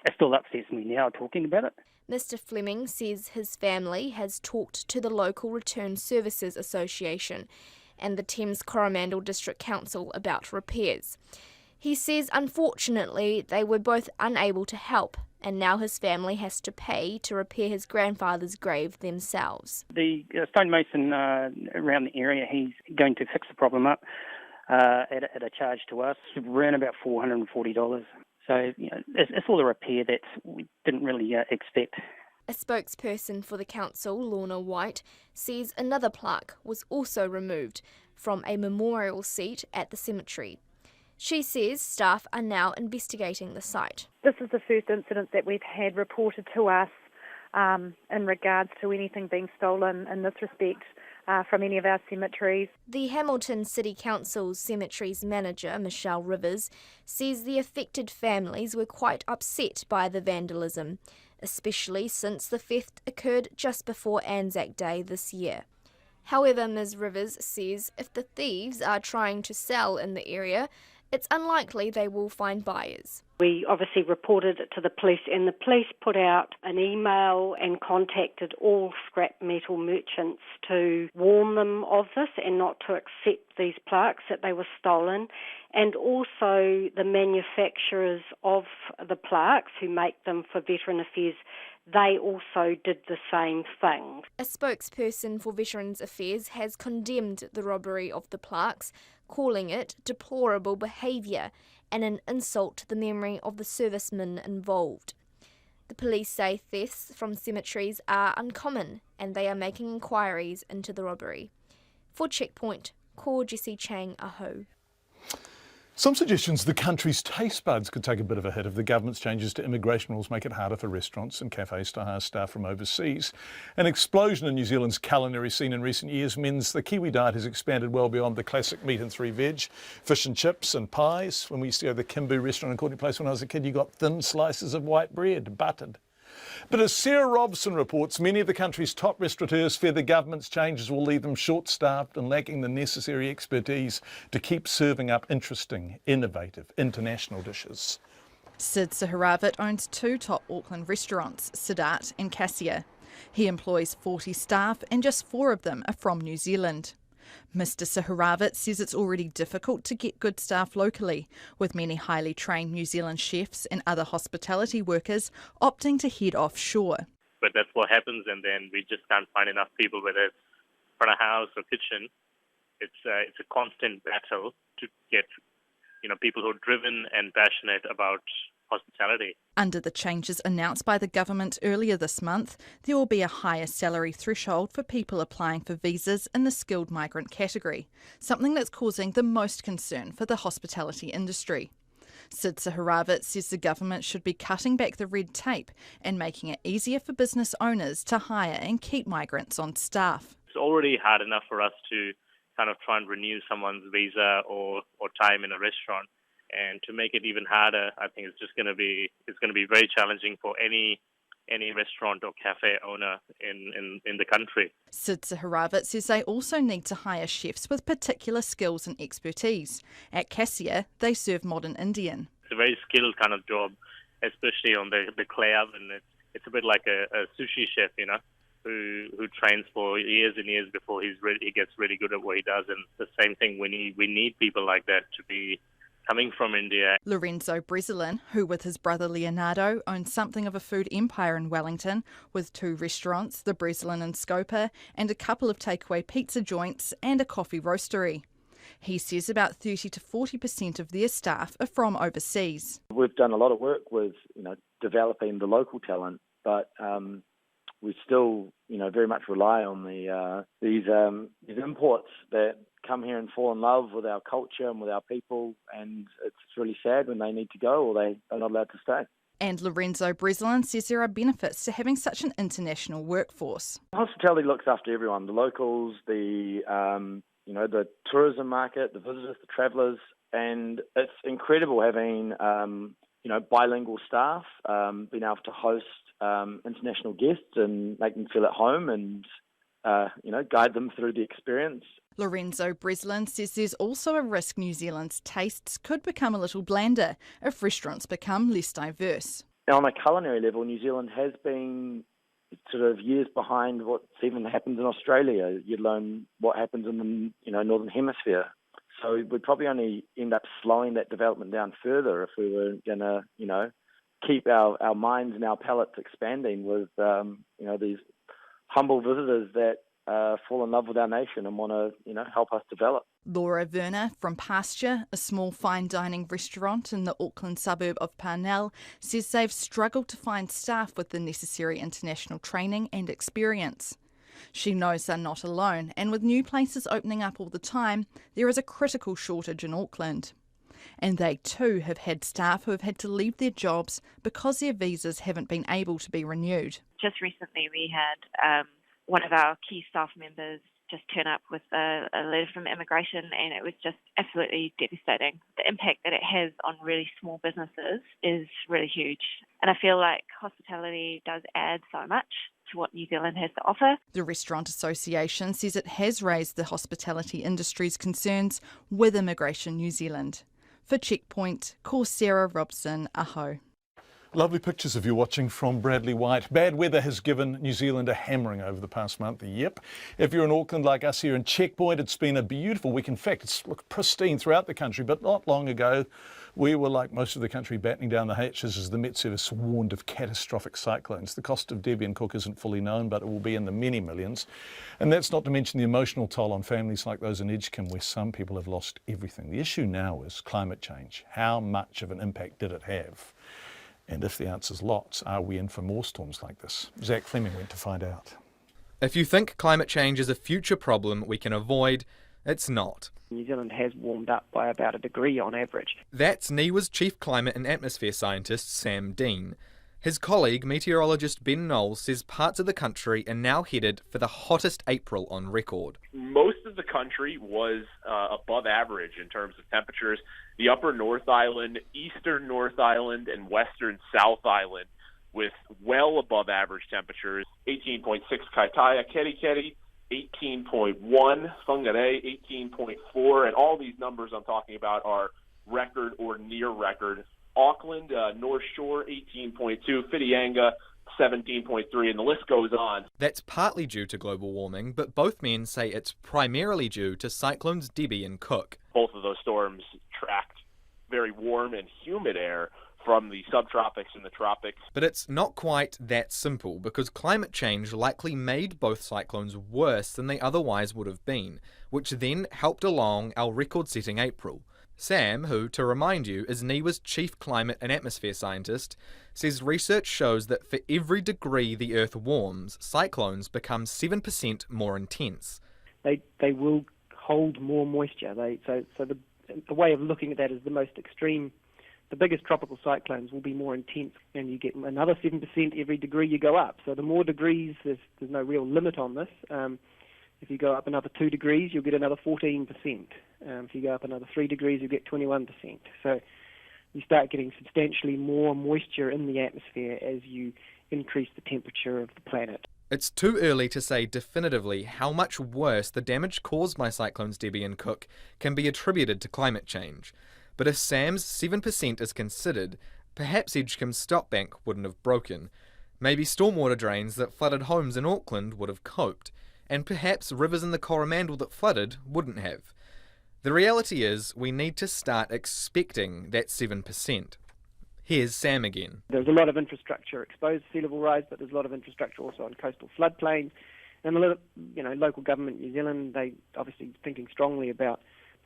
It still upsets me now talking about it. Mr. Fleming says his family has talked to the local Return Services Association and the Thames Coromandel District Council about repairs. He says unfortunately they were both unable to help, and now his family has to pay to repair his grandfather's grave themselves. The stonemason around the area, he's going to fix the problem up at a charge to us, around about $440. So it's all a repair that we didn't really expect. A spokesperson for the council, Lorna White, says another plaque was also removed from a memorial seat at the cemetery. She says staff are now investigating the site. This is the first incident that we've had reported to us in regards to anything being stolen in this respect from any of our cemeteries. The Hamilton City Council's cemeteries manager, Michelle Rivers, says the affected families were quite upset by the vandalism, especially since the theft occurred just before Anzac Day this year. However, Ms. Rivers says if the thieves are trying to sell in the area, it's unlikely they will find buyers. We obviously reported it to the police, and the police put out an email and contacted all scrap metal merchants to warn them of this and not to accept these plaques, that they were stolen, and also the manufacturers of the plaques who make them for Veteran Affairs, they also did the same thing. A spokesperson for Veterans Affairs has condemned the robbery of the plaques, calling it deplorable behaviour and an insult to the memory of the servicemen involved. The police say thefts from cemeteries are uncommon and they are making inquiries into the robbery. For Checkpoint, Ko Jessie Chang Aho. Some suggestions the country's taste buds could take a bit of a hit if the government's changes to immigration rules make it harder for restaurants and cafes to hire staff from overseas. An explosion in New Zealand's culinary scene in recent years means the Kiwi diet has expanded well beyond the classic meat and 3 veg, fish and chips and pies. When we used to go to the Kimbu restaurant in Courtney Place when I was a kid, you got thin slices of white bread, buttered. But as Sarah Robson reports, many of the country's top restaurateurs fear the government's changes will leave them short-staffed and lacking the necessary expertise to keep serving up interesting, innovative, international dishes. Sid Saharavat owns 2 top Auckland restaurants, Siddharth and Cassia. He employs 40 staff and just 4 of them are from New Zealand. Mr Saharavat says it's already difficult to get good staff locally, with many highly trained New Zealand chefs and other hospitality workers opting to head offshore. But that's what happens, and then we just can't find enough people, whether it's front of house or kitchen. It's a constant battle to get people who are driven and passionate about hospitality. Under the changes announced by the government earlier this month, there will be a higher salary threshold for people applying for visas in the skilled migrant category, something that's causing the most concern for the hospitality industry. Sid Saharavat says the government should be cutting back the red tape and making it easier for business owners to hire and keep migrants on staff. It's already hard enough for us to kind of try and renew someone's visa or time in a restaurant. And to make it even harder, I think it's going to be very challenging for any restaurant or cafe owner in the country. Sid Saharavat says they also need to hire chefs with particular skills and expertise. At Cassia, they serve modern Indian. It's a very skilled kind of job, especially on the clay oven. It's a bit like a sushi chef, who trains for years and years before he gets really good at what he does. And the same thing, we need people like that to be coming from India. Lorenzo Breslin, who with his brother Leonardo owns something of a food empire in Wellington, with 2 restaurants, the Breslin and Scopa, and a couple of takeaway pizza joints and a coffee roastery. He says about 30 to 40% of their staff are from overseas. We've done a lot of work with developing the local talent, but we still very much rely on these imports that come here and fall in love with our culture and with our people, and it's really sad when they need to go or they are not allowed to stay. And Lorenzo Breslin says there are benefits to having such an international workforce. Hospitality looks after everyone, the locals, the tourism market, the visitors, the travellers, and it's incredible having bilingual staff, being able to host international guests and make them feel at home and guide them through the experience. Lorenzo Breslin says there's also a risk New Zealand's tastes could become a little blander if restaurants become less diverse. Now, on a culinary level, New Zealand has been sort of years behind what even happens in Australia, let alone what happens in the Northern Hemisphere. So we'd probably only end up slowing that development down further if we were going to, keep our minds and our palates expanding with, these humble visitors that fall in love with our nation and want to, help us develop. Laura Werner from Pasture, a small fine dining restaurant in the Auckland suburb of Parnell, says they've struggled to find staff with the necessary international training and experience. She knows they're not alone, and with new places opening up all the time, there is a critical shortage in Auckland. And they too have had staff who have had to leave their jobs because their visas haven't been able to be renewed. Just recently we had one of our key staff members just turn up with a letter from immigration, and it was just absolutely devastating. The impact that it has on really small businesses is really huge. And I feel like hospitality does add so much to what New Zealand has to offer. The Restaurant Association says it has raised the hospitality industry's concerns with Immigration New Zealand. For Checkpoint, call Sarah Robson, Aho. Lovely pictures of you watching from Bradley White. Bad weather has given New Zealand a hammering over the past month. Yep. If you're in Auckland like us here in Checkpoint, it's been a beautiful week. In fact, it's looked pristine throughout the country, but not long ago, we were like most of the country battening down the hatches as the Met Service warned of catastrophic cyclones. The cost of Debbie and Cook isn't fully known, but it will be in the many millions. And that's not to mention the emotional toll on families like those in Edgecombe, where some people have lost everything. The issue now is climate change. How much of an impact did it have? And if the answer's lots, are we in for more storms like this? Zach Fleming went to find out. If you think climate change is a future problem we can avoid, it's not. New Zealand has warmed up by about a degree on average. That's NIWA's Chief Climate and Atmosphere Scientist, Sam Dean. His colleague, meteorologist Ben Knowles, says parts of the country are now headed for the hottest April on record. Most of the country was above average in terms of temperatures. The upper North Island, eastern North Island, and western South Island with well above average temperatures. 18.6 Kaikoura, Keri, 18.1 Whangarei, 18.4, and all these numbers I'm talking about are record or near record. Auckland, North Shore, 18.2, Whitianga, 17.3, and the list goes on. That's partly due to global warming, but both men say it's primarily due to cyclones Debbie and Cook. Both of those storms tracked very warm and humid air from the subtropics and the tropics. But it's not quite that simple, because climate change likely made both cyclones worse than they otherwise would have been, which then helped along our record-setting April. Sam, who, to remind you, is NIWA's chief climate and atmosphere scientist, says research shows that for every degree the Earth warms, cyclones become 7% more intense. They will hold more moisture. So the way of looking at that is the most extreme. The biggest tropical cyclones will be more intense, and you get another 7% every degree you go up. So the more degrees, there's no real limit on this. If you go up another 2 degrees, you'll get another 14%. If you go up another 3 degrees, you'll get 21%. So you start getting substantially more moisture in the atmosphere as you increase the temperature of the planet. It's too early to say definitively how much worse the damage caused by cyclones Debbie and Cook can be attributed to climate change. But if Sam's 7% is considered, perhaps Edgecombe's stop bank wouldn't have broken. Maybe stormwater drains that flooded homes in Auckland would have coped. And perhaps rivers in the Coromandel that flooded wouldn't have. The reality is, we need to start expecting that 7%. Here's Sam again. There's a lot of infrastructure exposed to sea level rise, but there's a lot of infrastructure also on coastal floodplains. And a lot of, local government New Zealand, they obviously thinking strongly about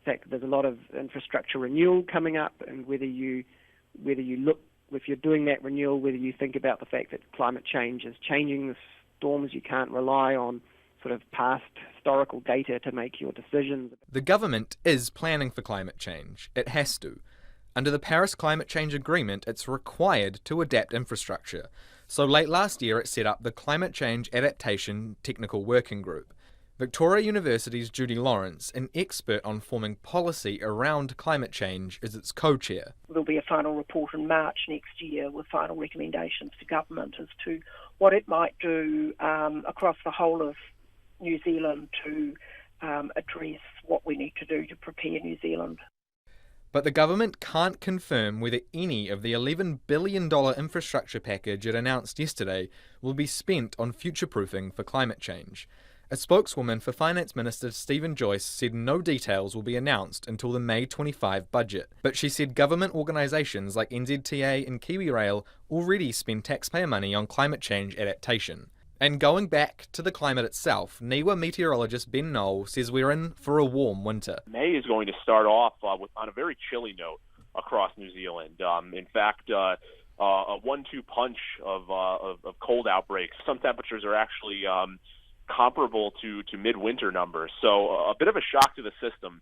the fact that there's a lot of infrastructure renewal coming up, and whether you look, if you're doing that renewal, whether you think about the fact that climate change is changing the storms, you can't rely on sort of past historical data to make your decisions. The government is planning for climate change. It has to. Under the Paris Climate Change Agreement, it's required to adapt infrastructure. So late last year, it set up the Climate Change Adaptation Technical Working Group. Victoria University's Judy Lawrence, an expert on forming policy around climate change, is its co-chair. There'll be a final report in March next year with final recommendations to government as to what it might do across the whole of New Zealand to address what we need to do to prepare New Zealand. But the government can't confirm whether any of the $11 billion infrastructure package it announced yesterday will be spent on future-proofing for climate change. A spokeswoman for Finance Minister Stephen Joyce said no details will be announced until the May 25 budget. But she said government organisations like NZTA and KiwiRail already spend taxpayer money on climate change adaptation. And going back to the climate itself, NIWA meteorologist Ben Knoll says we're in for a warm winter. May is going to start off on a very chilly note across New Zealand. In fact, a 1-2 punch of cold outbreaks. Some temperatures are actually comparable to midwinter numbers. So a bit of a shock to the system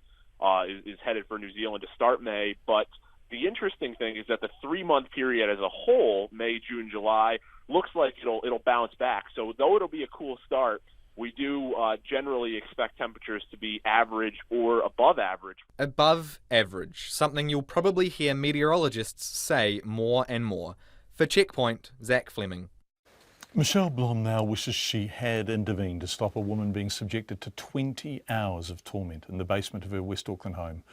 is headed for New Zealand to start May. But the interesting thing is that the 3-month period as a whole, May, June, July, looks like it'll bounce back. So though it'll be a cool start, we do generally expect temperatures to be average or above average. Above average, something you'll probably hear meteorologists say more and more. For Checkpoint, Zach Fleming. Michelle Blom now wishes she had intervened to stop a woman being subjected to 20 hours of torment in the basement of her West Auckland home.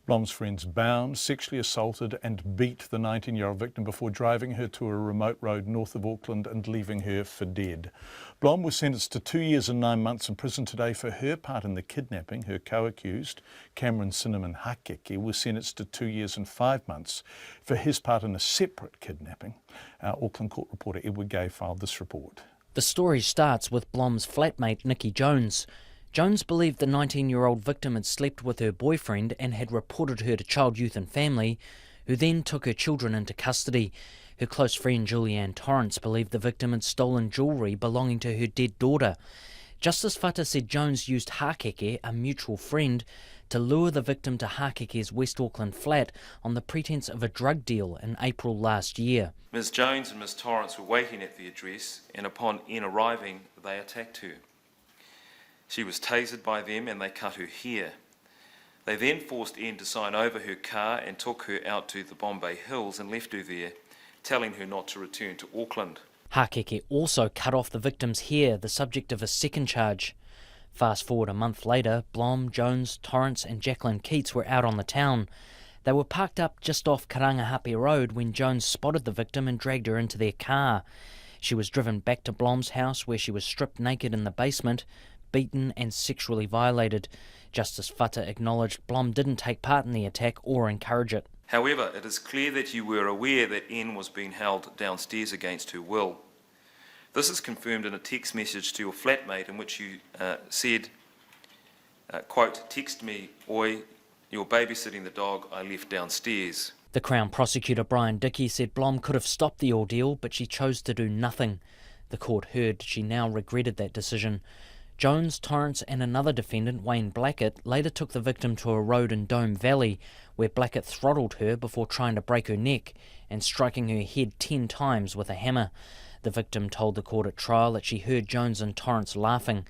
Blom's friends bound, sexually assaulted and beat the 19-year-old victim before driving her to a remote road north of Auckland and leaving her for dead. Blom was sentenced to 2 years and 9 months in prison today for her part in the kidnapping. Her co-accused, Cameron Cinnamon Hakeke, was sentenced to 2 years and 5 months for his part in a separate kidnapping. Our Auckland Court reporter Edward Gay filed this report. The story starts with Blom's flatmate Nikki Jones. Jones believed the 19-year-old victim had slept with her boyfriend and had reported her to Child, Youth and Family, who then took her children into custody. Her close friend Julianne Torrance believed the victim had stolen jewellery belonging to her dead daughter. Justice Fata said Jones used Hakeke, a mutual friend, to lure the victim to Hakeke's West Auckland flat on the pretence of a drug deal in April last year. Ms Jones and Ms Torrance were waiting at the address, and upon Ian arriving, they attacked her. She was tasered by them and they cut her hair. They then forced Ian to sign over her car and took her out to the Bombay Hills and left her there, telling her not to return to Auckland. Hakeke also cut off the victim's hair, the subject of a second charge. Fast forward a month later, Blom, Jones, Torrance and Jacqueline Keats were out on the town. They were parked up just off Karangahape Road when Jones spotted the victim and dragged her into their car. She was driven back to Blom's house where she was stripped naked in the basement, beaten and sexually violated. Justice Fata acknowledged Blom didn't take part in the attack or encourage it. However, it is clear that you were aware that N was being held downstairs against her will. This is confirmed in a text message to your flatmate in which you said, quote, "Text me, oi, you're babysitting the dog I left downstairs." The Crown Prosecutor Brian Dickey said Blom could have stopped the ordeal, but she chose to do nothing. The court heard she now regretted that decision. Jones, Torrance and another defendant, Wayne Blackett, later took the victim to a road in Dome Valley, where Blackett throttled her before trying to break her neck and striking her head 10 times with a hammer. The victim told the court at trial that she heard Jones and Torrance laughing.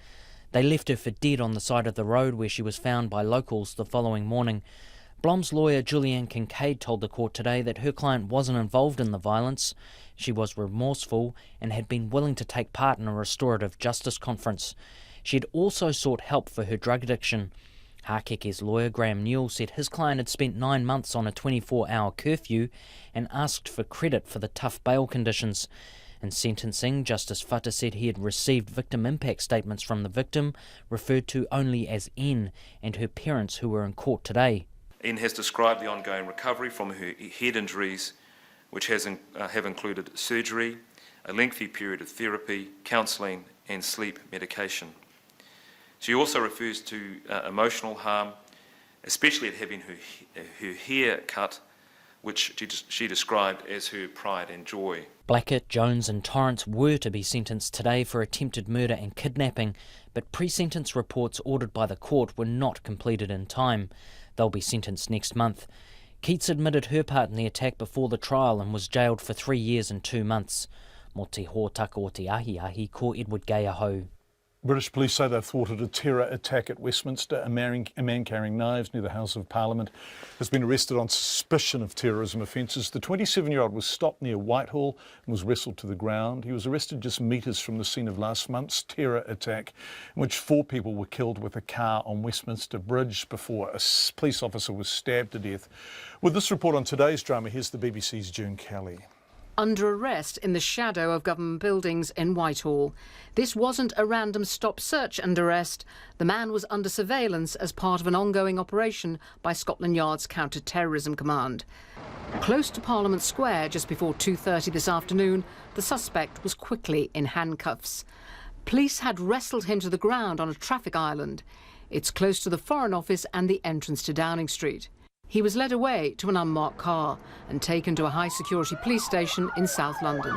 They left her for dead on the side of the road where she was found by locals the following morning. Blom's lawyer Julianne Kincaid told the court today that her client wasn't involved in the violence. She was remorseful and had been willing to take part in a restorative justice conference. She had also sought help for her drug addiction. Hakeke's lawyer Graham Newell said his client had spent 9 months on a 24-hour curfew and asked for credit for the tough bail conditions. In sentencing, Justice Fata said he had received victim impact statements from the victim, referred to only as N, and her parents who were in court today. N has described the ongoing recovery from her head injuries, which have included surgery, a lengthy period of therapy, counselling and sleep medication. She also refers to emotional harm, especially at having her hair cut, which she described as her pride and joy. Blackett, Jones and Torrance were to be sentenced today for attempted murder and kidnapping, but pre-sentence reports ordered by the court were not completed in time. They'll be sentenced next month. Keats admitted her part in the attack before the trial and was jailed for 3 years and 2 months. Mo te hōtaka o te ahi ko Edward Gay aho. British police say they've thwarted a terror attack at Westminster. A man carrying knives near the House of Parliament has been arrested on suspicion of terrorism offences. The 27-year-old was stopped near Whitehall and was wrestled to the ground. He was arrested just metres from the scene of last month's terror attack, in which 4 people were killed with a car on Westminster Bridge before a police officer was stabbed to death. With this report on today's drama, here's the BBC's June Kelly. Under arrest in the shadow of government buildings in Whitehall. This wasn't a random stop search and arrest. The man was under surveillance as part of an ongoing operation by Scotland Yard's Counter-Terrorism Command. Close to Parliament Square, just before 2:30 this afternoon, the suspect was quickly in handcuffs. Police had wrestled him to the ground on a traffic island. It's close to the Foreign Office and the entrance to Downing Street. He was led away to an unmarked car and taken to a high-security police station in South London.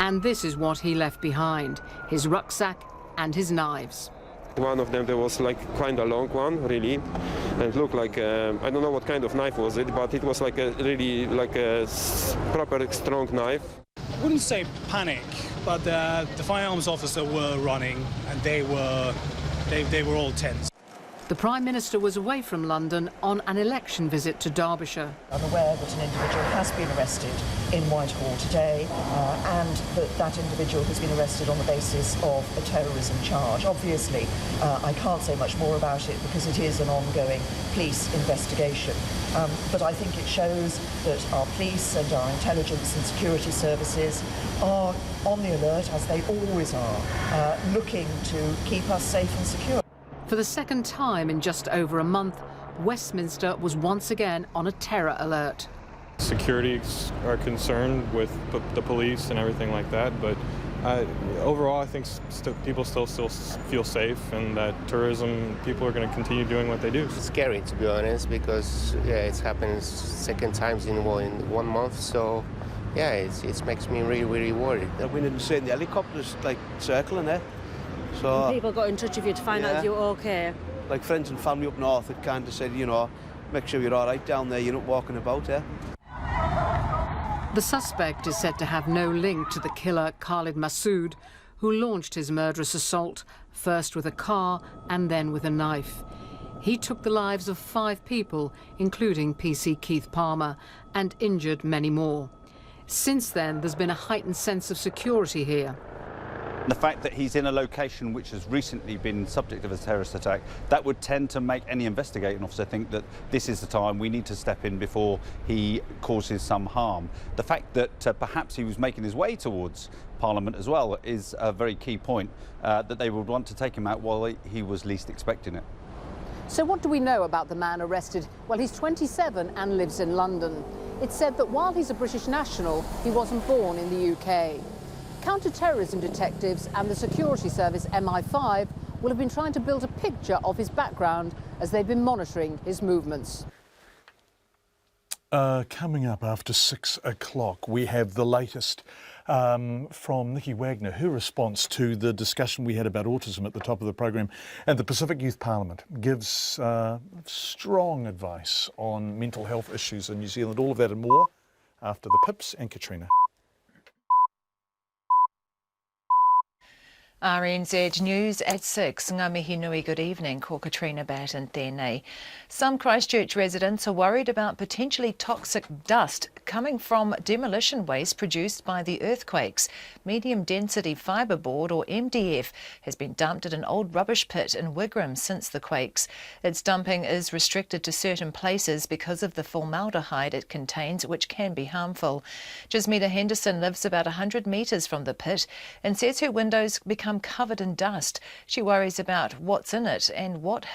And this is what he left behind, his rucksack and his knives. One of them, there was like kind of long one, really, and it looked like, I don't know what kind of knife was it, but it was like a really, like a proper strong knife. I wouldn't say panic, but the firearms officer were running and they were all tense. The Prime Minister was away from London on an election visit to Derbyshire. I'm aware that an individual has been arrested in Whitehall today and that individual has been arrested on the basis of a terrorism charge. Obviously, I can't say much more about it because it is an ongoing police investigation. But I think it shows that our police and our intelligence and security services are on the alert, as they always are, looking to keep us safe and secure. For the second time in just over a month, Westminster was once again on a terror alert. Security are concerned with the police and everything like that, but overall I think people still feel safe, and that tourism, people are going to continue doing what they do. It's scary, to be honest, because it's happened second times in 1 month, so yeah, it makes me really, really worried. We didn't see the helicopters like circling there. So, and people got in touch with you to find out if you were okay? Like friends and family up north had kind of said, you know, make sure you're all right down there, you're not walking about, eh? The suspect is said to have no link to the killer Khalid Massoud, who launched his murderous assault, first with a car and then with a knife. He took the lives of 5 people, including PC Keith Palmer, and injured many more. Since then, there's been a heightened sense of security here. The fact that he's in a location which has recently been subject of a terrorist attack, that would tend to make any investigating officer think that this is the time we need to step in before he causes some harm. The fact that perhaps he was making his way towards Parliament as well is a very key point, that they would want to take him out while he was least expecting it. So what do we know about the man arrested? Well, he's 27 and lives in London. It's said that while he's a British national, he wasn't born in the UK. Counter-terrorism detectives and the security service MI5 will have been trying to build a picture of his background as they've been monitoring his movements. Coming up after 6 o'clock, we have the latest from Nikki Wagner, her response to the discussion we had about autism at the top of the program. And the Pacific Youth Parliament gives strong advice on mental health issues in New Zealand. All of that and more after the Pips and Katrina. RNZ News at 6. Ngā mihi nui, good evening. Ko Katrina Batten tēnei. Some Christchurch residents are worried about potentially toxic dust coming from demolition waste produced by the earthquakes. Medium density fibreboard, or MDF, has been dumped at an old rubbish pit in Wigram since the quakes. Its dumping is restricted to certain places because of the formaldehyde it contains, which can be harmful. Jasmina Henderson lives about 100 metres from the pit and says her windows become covered in dust. She worries about what's in it and what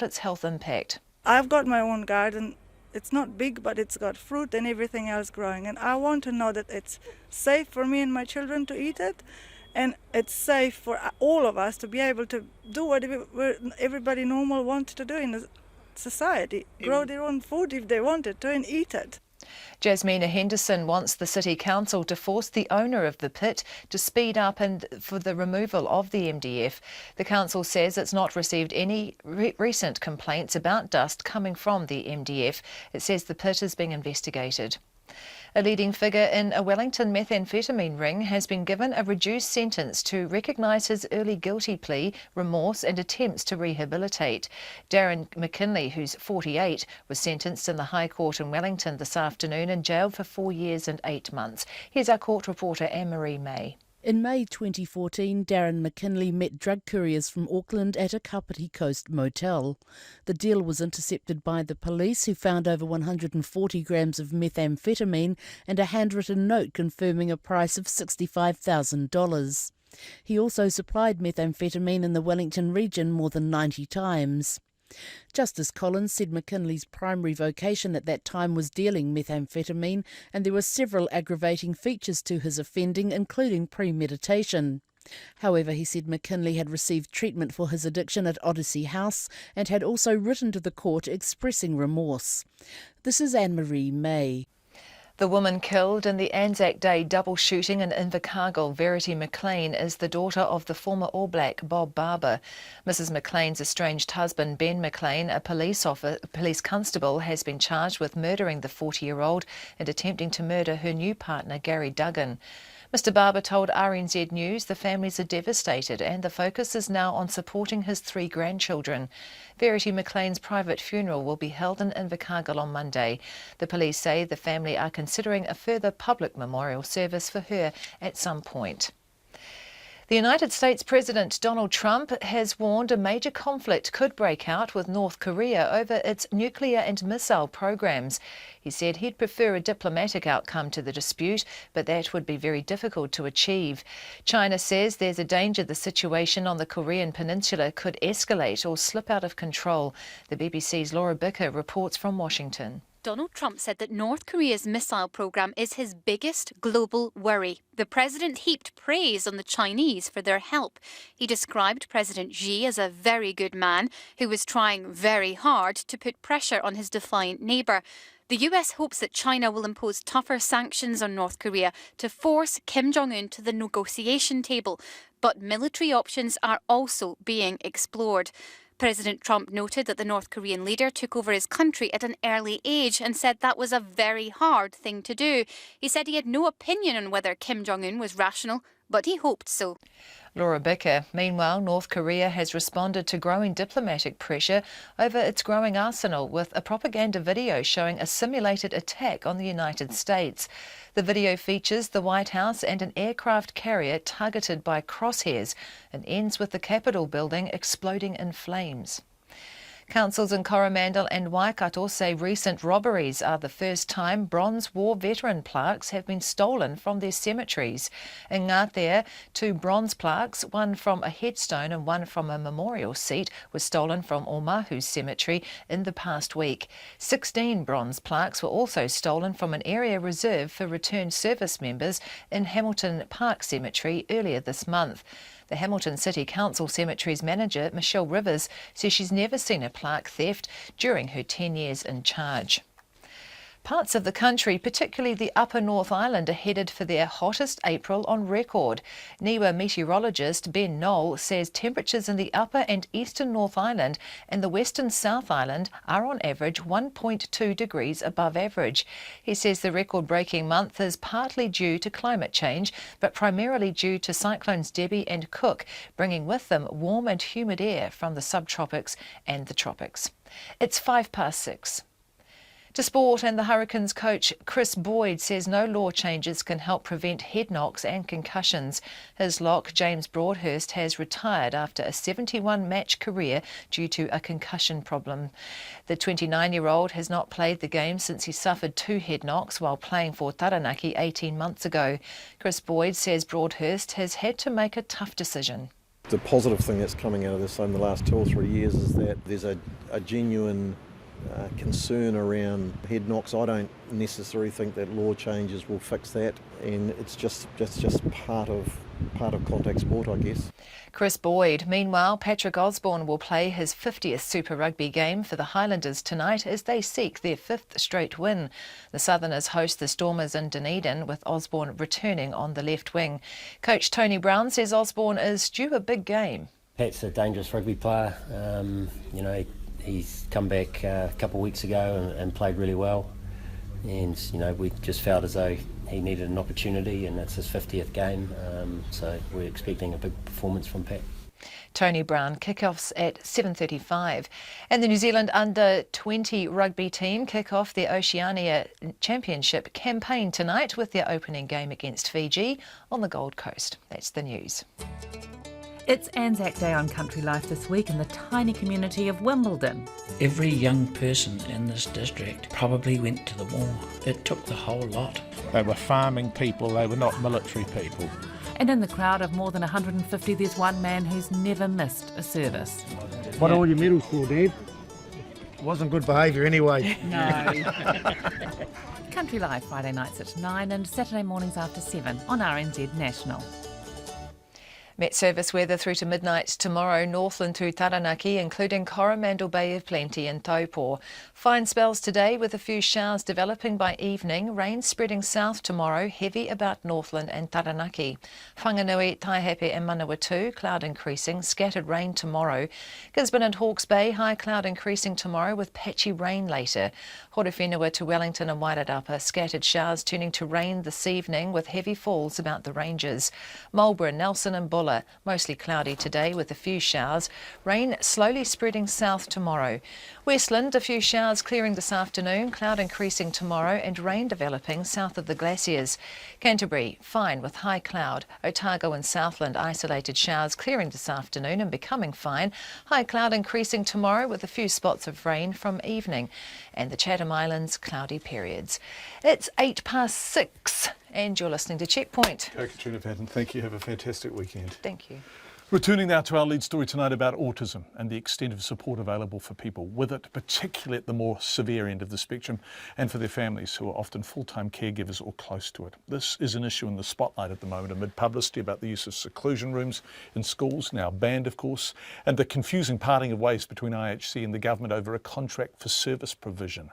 its health impact. I've got my own garden. It's not big, but it's got fruit and everything else growing, and I want to know that it's safe for me and my children to eat it, and it's safe for all of us to be able to do what everybody normal wants to do in the society, grow their own food if they wanted to and eat it. Jasmina Henderson wants the City Council to force the owner of the pit to speed up and for the removal of the MDF. The council says it's not received any recent complaints about dust coming from the MDF. It says the pit is being investigated. A leading figure in a Wellington methamphetamine ring has been given a reduced sentence to recognise his early guilty plea, remorse and attempts to rehabilitate. Darren McKinley, who's 48, was sentenced in the High Court in Wellington this afternoon and jailed for 4 years and 8 months. Here's our court reporter Anne-Marie May. In May 2014, Darren McKinley met drug couriers from Auckland at a Kapiti Coast motel. The deal was intercepted by the police, who found over 140 grams of methamphetamine and a handwritten note confirming a price of $65,000. He also supplied methamphetamine in the Wellington region more than 90 times. Justice Collins said McKinley's primary vocation at that time was dealing methamphetamine, and there were several aggravating features to his offending, including premeditation. However, he said McKinley had received treatment for his addiction at Odyssey House and had also written to the court expressing remorse. This is Anne-Marie May. The woman killed in the Anzac Day double shooting in Invercargill, Verity McLean, is the daughter of the former All Black Bob Barber. Mrs McLean's estranged husband Ben McLean, a police constable, has been charged with murdering the 40-year-old and attempting to murder her new partner Gary Duggan. Mr Barber told RNZ News the families are devastated and the focus is now on supporting his 3 grandchildren. Verity McLean's private funeral will be held in Invercargill on Monday. The police say the family are considering a further public memorial service for her at some point. The United States President Donald Trump has warned a major conflict could break out with North Korea over its nuclear and missile programs. He said he'd prefer a diplomatic outcome to the dispute, but that would be very difficult to achieve. China says there's a danger the situation on the Korean peninsula could escalate or slip out of control. The BBC's Laura Bicker reports from Washington. Donald Trump said that North Korea's missile program is his biggest global worry. The president heaped praise on the Chinese for their help. He described President Xi as a very good man who was trying very hard to put pressure on his defiant neighbour. The US hopes that China will impose tougher sanctions on North Korea to force Kim Jong-un to the negotiation table. But military options are also being explored. President Trump noted that the North Korean leader took over his country at an early age and said that was a very hard thing to do. He said he had no opinion on whether Kim Jong-un was rational, but he hoped so. Laura Bicker. Meanwhile, North Korea has responded to growing diplomatic pressure over its growing arsenal with a propaganda video showing a simulated attack on the United States. The video features the White House and an aircraft carrier targeted by crosshairs and ends with the Capitol building exploding in flames. Councils in Coromandel and Waikato say recent robberies are the first time Bronze War veteran plaques have been stolen from their cemeteries. In Ngatea, 2 bronze plaques, one from a headstone and one from a memorial seat, were stolen from Omahu Cemetery in the past week. 16 bronze plaques were also stolen from an area reserved for returned service members in Hamilton Park Cemetery earlier this month. The Hamilton City Council Cemetery's manager, Michelle Rivers, says she's never seen a plaque theft during her 10 years in charge. Parts of the country, particularly the Upper North Island, are headed for their hottest April on record. NIWA meteorologist Ben Knoll says temperatures in the Upper and Eastern North Island and the Western South Island are on average 1.2 degrees above average. He says the record-breaking month is partly due to climate change, but primarily due to cyclones Debbie and Cook, bringing with them warm and humid air from the subtropics and the tropics. It's 6:05. To sport, and the Hurricanes coach Chris Boyd says no law changes can help prevent head knocks and concussions. His lock, James Broadhurst, has retired after a 71-match career due to a concussion problem. The 29-year-old has not played the game since he suffered 2 head knocks while playing for Taranaki 18 months ago. Chris Boyd says Broadhurst has had to make a tough decision. The positive thing that's coming out of this in the last 2 or 3 years is that there's a genuine concern around head knocks. I don't necessarily think that law changes will fix that, and it's just part of contact sport, I guess. Chris Boyd. Meanwhile, Patrick Osborne will play his 50th Super Rugby game for the Highlanders tonight as they seek their 5th straight win. The Southerners host the Stormers in Dunedin, with Osborne returning on the left wing. Coach Tony Brown says Osborne is due a big game. Pat's a dangerous rugby player. He's come back a couple of weeks ago and played really well, and we just felt as though he needed an opportunity, and it's his 50th game, so we're expecting a big performance from Pat. Tony Brown. Kick-offs at 7:35. And the New Zealand under-20 rugby team kick off their Oceania Championship campaign tonight with their opening game against Fiji on the Gold Coast. That's the news. It's Anzac Day on Country Life this week in the tiny community of Wimbledon. Every young person in this district probably went to the war. It took the whole lot. They were farming people, they were not military people. And in the crowd of more than 150, there's one man who's never missed a service. What are all your medals for, Dad? Wasn't good behaviour anyway. No. Country Life, Friday nights at 9 and Saturday mornings after 7 on RNZ National. Met Service weather through to midnight tomorrow, Northland to Taranaki, including Coromandel Bay of Plenty and Taupo. Fine spells today with a few showers developing by evening. Rain spreading south tomorrow, heavy about Northland and Taranaki. Whanganui, Taihape and Manawatu, cloud increasing, scattered rain tomorrow. Gisborne and Hawke's Bay, high cloud increasing tomorrow with patchy rain later. Horowhenua to Wellington and Wairarapa, scattered showers turning to rain this evening with heavy falls about the ranges. Marlborough, Nelson and Buller, mostly cloudy today with a few showers. Rain slowly spreading south tomorrow. Westland, a few showers clearing this afternoon, cloud increasing tomorrow and rain developing south of the glaciers. Canterbury, fine with high cloud. Otago and Southland, isolated showers clearing this afternoon and becoming fine. High cloud increasing tomorrow with a few spots of rain from evening. And the Chatham Islands, cloudy periods. It's 6:08 and you're listening to Checkpoint. Kaikoura Patton, thank you. Have a fantastic weekend. Thank you. Returning now to our lead story tonight about autism and the extent of support available for people with it, particularly at the more severe end of the spectrum, and for their families who are often full-time caregivers or close to it. This is an issue in the spotlight at the moment amid publicity about the use of seclusion rooms in schools, now banned of course, and the confusing parting of ways between IHC and the government over a contract for service provision.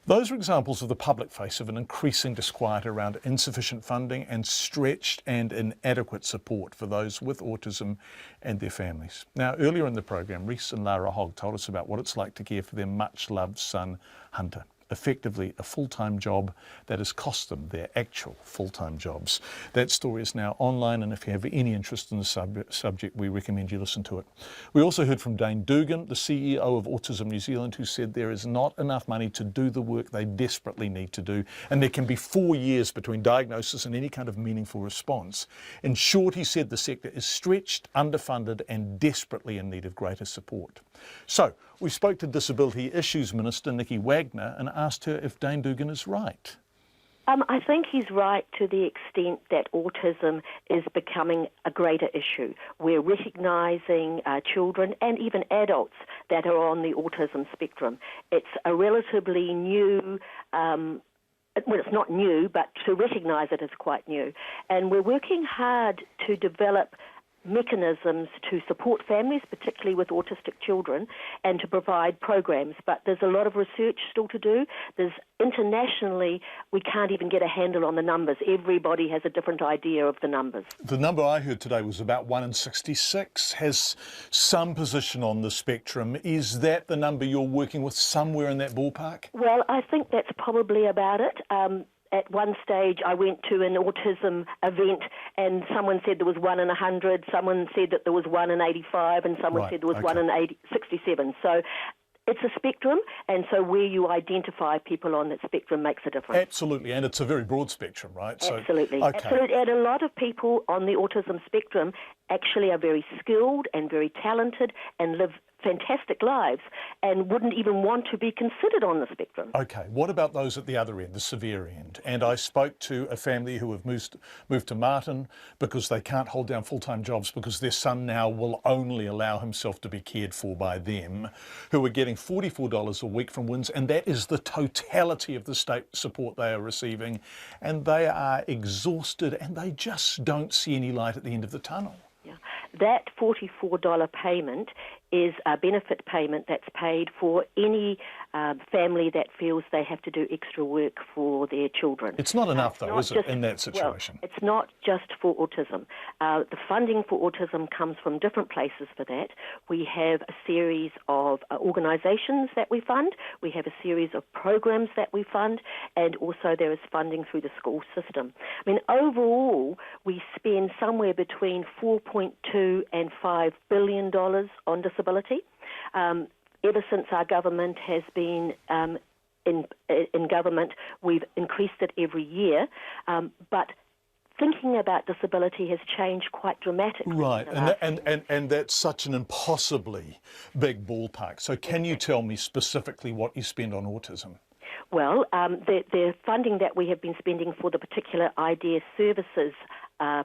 Those are examples of the public face of an increasing disquiet around insufficient funding and stretched and inadequate support for those with autism and their families. Now, earlier in the program, Reese and Lara Hogg told us about what it's like to care for their much-loved son, Hunter. effectively a full-time job that has cost them their actual full-time jobs. That story is now online, and if you have any interest in the subject, we recommend you listen to it. We also heard from Dane Dugan, the CEO of Autism New Zealand, who said there is not enough money to do the work they desperately need to do, and there can be 4 years between diagnosis and any kind of meaningful response. In short, he said the sector is stretched, underfunded and desperately in need of greater support. So, we spoke to Disability Issues Minister Nikki Wagner and asked her if Dane Dugan is right. I think he's right to the extent that autism is becoming a greater issue. We're recognising children and even adults that are on the autism spectrum. It's a relatively new well, it's not new, but to recognise it is quite new. And we're working hard to develop mechanisms to support families, particularly with autistic children, and to provide programs. But there's a lot of research still to do. Internationally, we can't even get a handle on the numbers. Everybody has a different idea of the numbers. The number I heard today was about 1 in 66 has some position on the spectrum. Is that the number you're working with, somewhere in that ballpark? Well, I think that's probably about it. At one stage, I went to an autism event and someone said there was 1 in 100, someone said that there was 1 in 85, and someone said there was 1 in 67. So it's a spectrum, and so where you identify people on that spectrum makes a difference. Absolutely, and it's a very broad spectrum, right? Absolutely. Okay. Absolutely. And a lot of people on the autism spectrum actually are very skilled and very talented and live fantastic lives and wouldn't even want to be considered on the spectrum. Okay, what about those at the other end, the severe end? And I spoke to a family who have moved to Martin because they can't hold down full-time jobs because their son now will only allow himself to be cared for by them, who are getting $44 a week from WINS, and that is the totality of the state support they are receiving, and they are exhausted and they just don't see any light at the end of the tunnel. Yeah. That $44 payment is a benefit payment that's paid for any family that feels they have to do extra work for their children. It's not enough though, is it, in that situation? Well, it's not just for autism. The funding for autism comes from different places for that. We have a series of organisations that we fund, we have a series of programs that we fund, and also there is funding through the school system. I mean, overall, we spend somewhere between $4.2 and $5 billion on disability. Ever since our government has been in government, we've increased it every year, but thinking about disability has changed quite dramatically. Right, and that's such an impossibly big ballpark. So can you tell me specifically what you spend on autism? Well, the funding that we have been spending for the particular IDEA services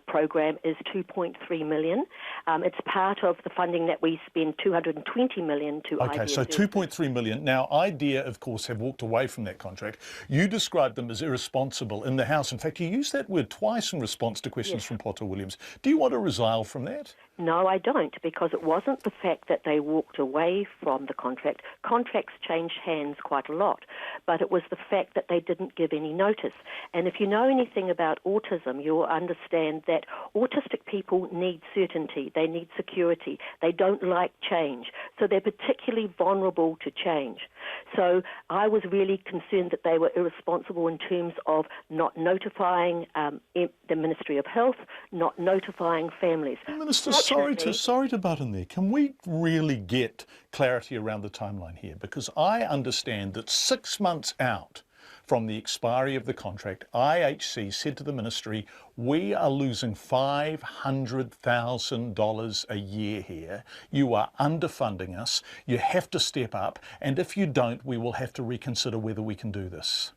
program is $2.3 million. It's part of the funding that we spend $220 million to IDEA. Okay, so $2.3 million. Now, IDEA, of course, have walked away from that contract. You described them as irresponsible in the House. In fact, you used that word twice in response to questions from Potter Williams. Do you want to resile from that? No, I don't, because it wasn't the fact that they walked away from the contract. Contracts change hands quite a lot, but it was the fact that they didn't give any notice. And if you know anything about autism, you'll understand that autistic people need certainty, they need security, they don't like change, so they're particularly vulnerable to change. So I was really concerned that they were irresponsible in terms of not notifying the Ministry of Health, not notifying families. Minister, sorry to butt in there. Can we really get clarity around the timeline here? Because I understand that 6 months out from the expiry of the contract, IHC said to the Ministry, we are losing $500,000 a year here. You are underfunding us. You have to step up. And if you don't, we will have to reconsider whether we can do this.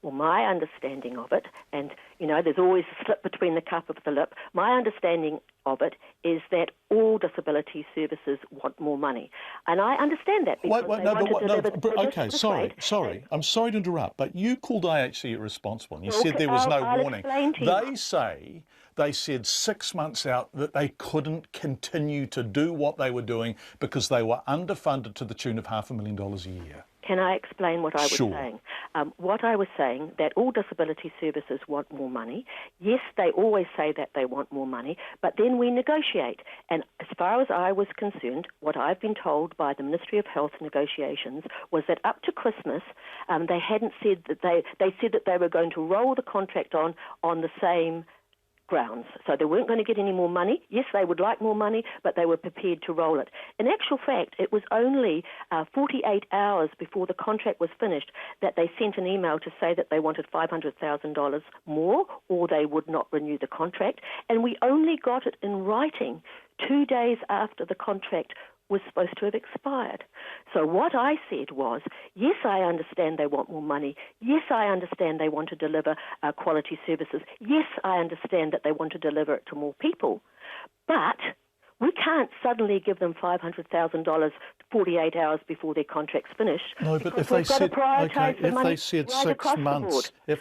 Well, my understanding of it, and, you know, there's always a slip between the cup of the lip, my understanding of it is that all disability services want more money. And I understand that because sorry. I'm sorry to interrupt, but you called IHC irresponsible and you said there was no warning. They said 6 months out that they couldn't continue to do what they were doing because they were underfunded to the tune of $500,000 a year. Can I explain what I was saying? What I was saying, that all disability services want more money. Yes, they always say that they want more money, but then we negotiate. And as far as I was concerned, what I've been told by the Ministry of Health negotiations was that up to Christmas, they hadn't said that they said that they were going to roll the contract on the same grounds. So they weren't going to get any more money. Yes, they would like more money, but they were prepared to roll it. In actual fact, it was only 48 hours before the contract was finished that they sent an email to say that they wanted $500,000 more or they would not renew the contract. And we only got it in writing 2 days after the contract was supposed to have expired. So what I said was, yes, I understand they want more money. Yes, I understand they want to deliver quality services. Yes, I understand that they want to deliver it to more people. But we can't suddenly give them $500,000 48 hours before their contract's finished. No, but if they said, if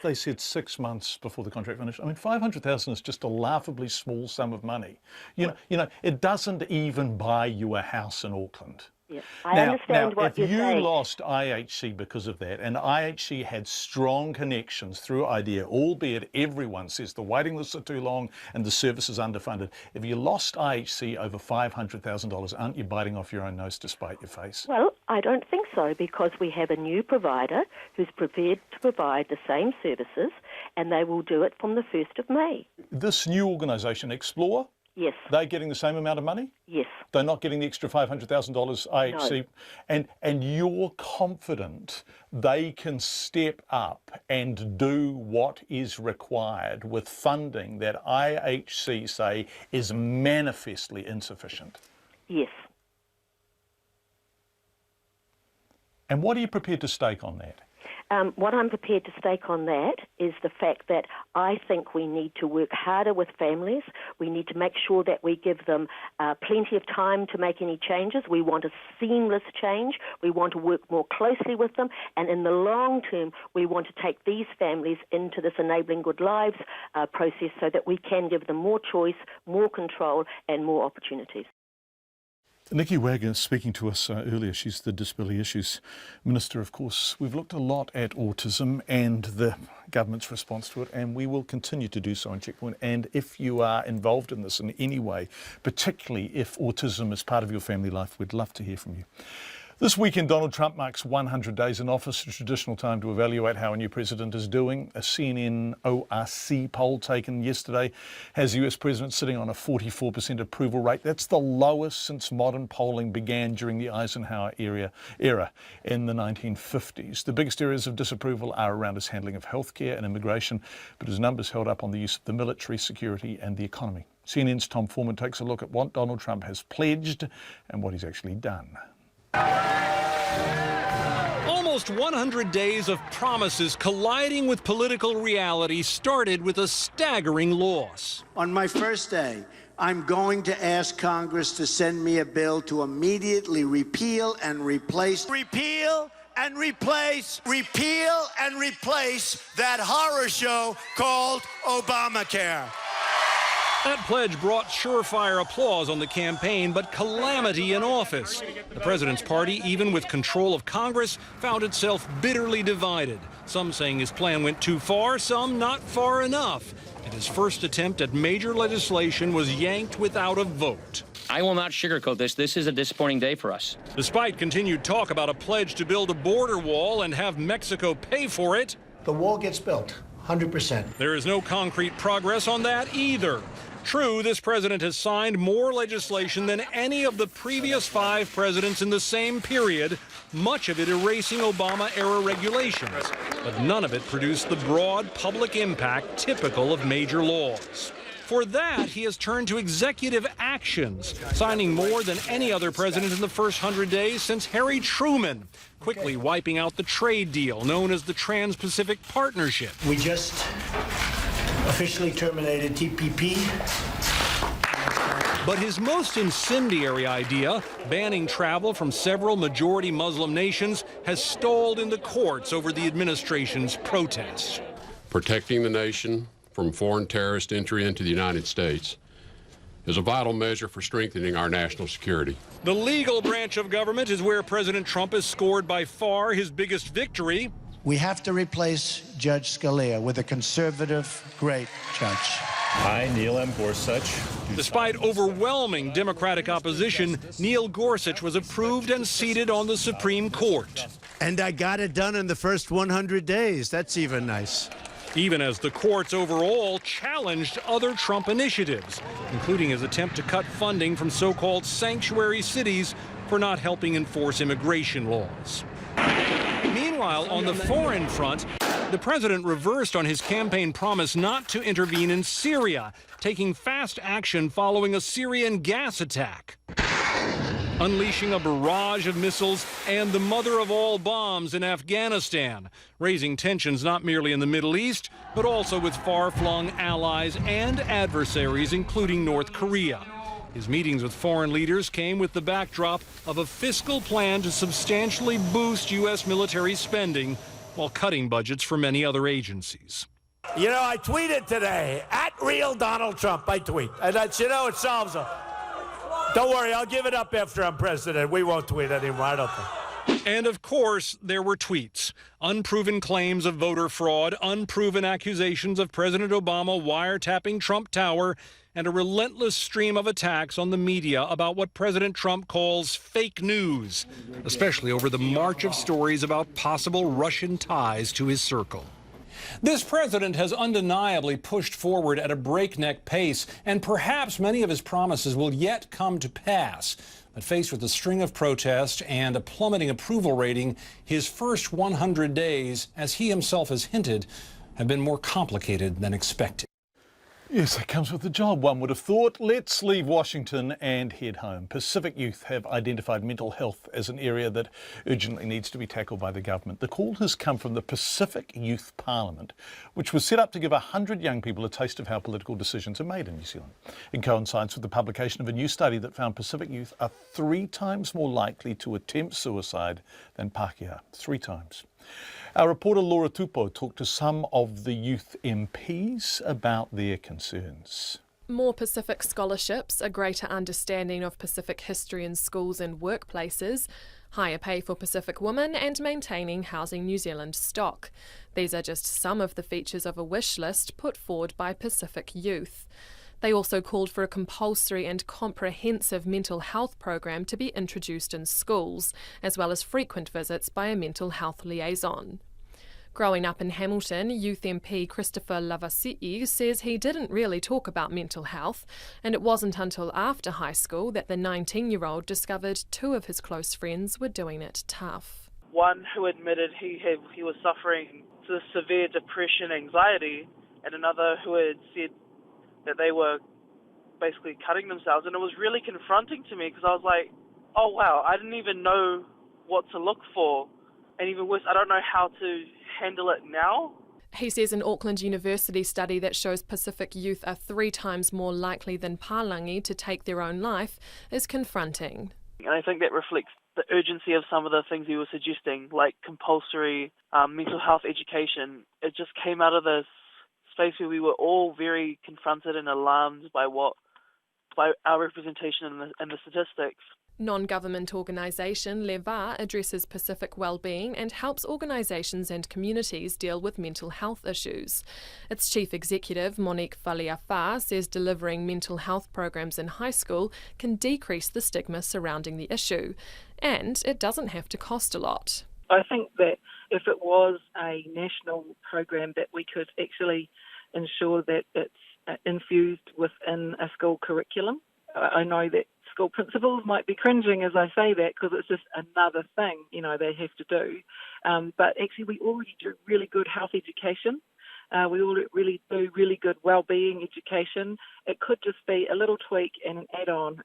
they said 6 months before the contract finished, I mean, $500,000 is just a laughably small sum of money. You know, it doesn't even buy you a house in Auckland. Yeah, I understand what you're saying. If you lost IHC because of that, and IHC had strong connections through IDEA, albeit everyone says the waiting lists are too long and the service is underfunded, if you lost IHC over $500,000, aren't you biting off your own nose to spite your face? Well, I don't think so, because we have a new provider who's prepared to provide the same services, and they will do it from the 1st of May. This new organisation, Explore, yes, they're getting the same amount of money? Yes. They're not getting the extra $500,000 IHC? No. And you're confident they can step up and do what is required with funding that IHC say is manifestly insufficient? Yes. And what are you prepared to stake on that? What I'm prepared to stake on that is the fact that I think we need to work harder with families. We need to make sure that we give them plenty of time to make any changes. We want a seamless change. We want to work more closely with them. And in the long term, we want to take these families into this Enabling Good Lives process so that we can give them more choice, more control, and more opportunities. Nikki Wagner speaking to us earlier. She's the Disability Issues Minister, of course. We've looked a lot at autism and the government's response to it, and we will continue to do so on Checkpoint. And if you are involved in this in any way, particularly if autism is part of your family life, we'd love to hear from you. This weekend, Donald Trump marks 100 days in office, a traditional time to evaluate how a new president is doing. A CNN ORC poll taken yesterday has the US president sitting on a 44% approval rate. That's the lowest since modern polling began during the Eisenhower era in the 1950s. The biggest areas of disapproval are around his handling of healthcare and immigration, but his numbers held up on the use of the military, security and the economy. CNN's Tom Foreman takes a look at what Donald Trump has pledged and what he's actually done. Almost 100 days of promises colliding with political reality started with a staggering loss. On my first day, I'm going to ask Congress to send me a bill to immediately repeal and replace. Repeal and replace. Repeal and replace that horror show called Obamacare. That pledge brought surefire applause on the campaign, but calamity in office. The president's party, even with control of Congress, found itself bitterly divided. Some saying his plan went too far, some not far enough. And his first attempt at major legislation was yanked without a vote. I will not sugarcoat this. This is a disappointing day for us. Despite continued talk about a pledge to build a border wall and have Mexico pay for it, the wall gets built, 100%. There is no concrete progress on that either. True, this president has signed more legislation than any of the previous 5 presidents in the same period, much of it erasing Obama-era regulations. But none of it produced the broad public impact typical of major laws. For that, he has turned to executive actions, signing more than any other president in the first 100 days since Harry Truman, quickly wiping out the trade deal known as the Trans-Pacific Partnership. We just officially terminated TPP. But his most incendiary idea, banning travel from several majority Muslim nations, has stalled in the courts over the administration's protests. Protecting the nation from foreign terrorist entry into the United States is a vital measure for strengthening our national security. The legal branch of government is where President Trump has scored by far his biggest victory. We have to replace Judge Scalia with a conservative, great judge. I, Neil M. Gorsuch. Despite overwhelming Democratic opposition, Neil Gorsuch was approved and seated on the Supreme Court. And I got it done in the first 100 days. That's even nice. Even as the courts overall challenged other Trump initiatives, including his attempt to cut funding from so-called sanctuary cities for not helping enforce immigration laws. Meanwhile, on the foreign front, the president reversed on his campaign promise not to intervene in Syria, taking fast action following a Syrian gas attack, unleashing a barrage of missiles and the mother of all bombs in Afghanistan, raising tensions not merely in the Middle East, but also with far-flung allies and adversaries, including North Korea. His meetings with foreign leaders came with the backdrop of a fiscal plan to substantially boost U.S. military spending while cutting budgets for many other agencies. You know, I tweeted today, @RealDonaldTrump, I tweet. And that's, you know, it solves them. Don't worry, I'll give it up after I'm president. We won't tweet anymore, I don't think. And of course, there were tweets. Unproven claims of voter fraud, unproven accusations of President Obama wiretapping Trump Tower, and a relentless stream of attacks on the media about what President Trump calls fake news, especially over the march of stories about possible Russian ties to his circle. This president has undeniably pushed forward at a breakneck pace, and perhaps many of his promises will yet come to pass. But faced with a string of protests and a plummeting approval rating, his first 100 days, as he himself has hinted, have been more complicated than expected. Yes, that comes with the job, one would have thought. Let's leave Washington and head home. Pacific youth have identified mental health as an area that urgently needs to be tackled by the government. The call has come from the Pacific Youth Parliament, which was set up to give 100 young people a taste of how political decisions are made in New Zealand. It coincides with the publication of a new study that found Pacific youth are 3 times more likely to attempt suicide than Pākehā. 3 times. Our reporter Laura Tupou talked to some of the youth MPs about their concerns. More Pacific scholarships, a greater understanding of Pacific history in schools and workplaces, higher pay for Pacific women, and maintaining Housing New Zealand stock. These are just some of the features of a wish list put forward by Pacific youth. They also called for a compulsory and comprehensive mental health program to be introduced in schools, as well as frequent visits by a mental health liaison. Growing up in Hamilton, Youth MP Christopher Lavasi'i says he didn't really talk about mental health, and it wasn't until after high school that the 19-year-old discovered 2 of his close friends were doing it tough. One who admitted he was suffering severe depression, anxiety, and another who had said that they were basically cutting themselves. And it was really confronting to me because I was like, oh wow, I didn't even know what to look for. And even worse, I don't know how to handle it now. He says an Auckland University study that shows Pacific youth are 3 times more likely than Palangi to take their own life is confronting. And I think that reflects the urgency of some of the things you were suggesting, like compulsory mental health education. It just came out of this space where we were all very confronted and alarmed by our representation in the statistics. Non-government organisation Leva addresses Pacific wellbeing and helps organisations and communities deal with mental health issues. Its chief executive, Monique Faliafa, says delivering mental health programs in high school can decrease the stigma surrounding the issue, and it doesn't have to cost a lot. I think that if it was a national program that we could actually ensure that it's infused within a school curriculum. I know that school principals might be cringing as I say that because it's just another thing, they have to do. But actually we already do really good health education. We really do really good wellbeing education. It could just be a little tweak and an add-on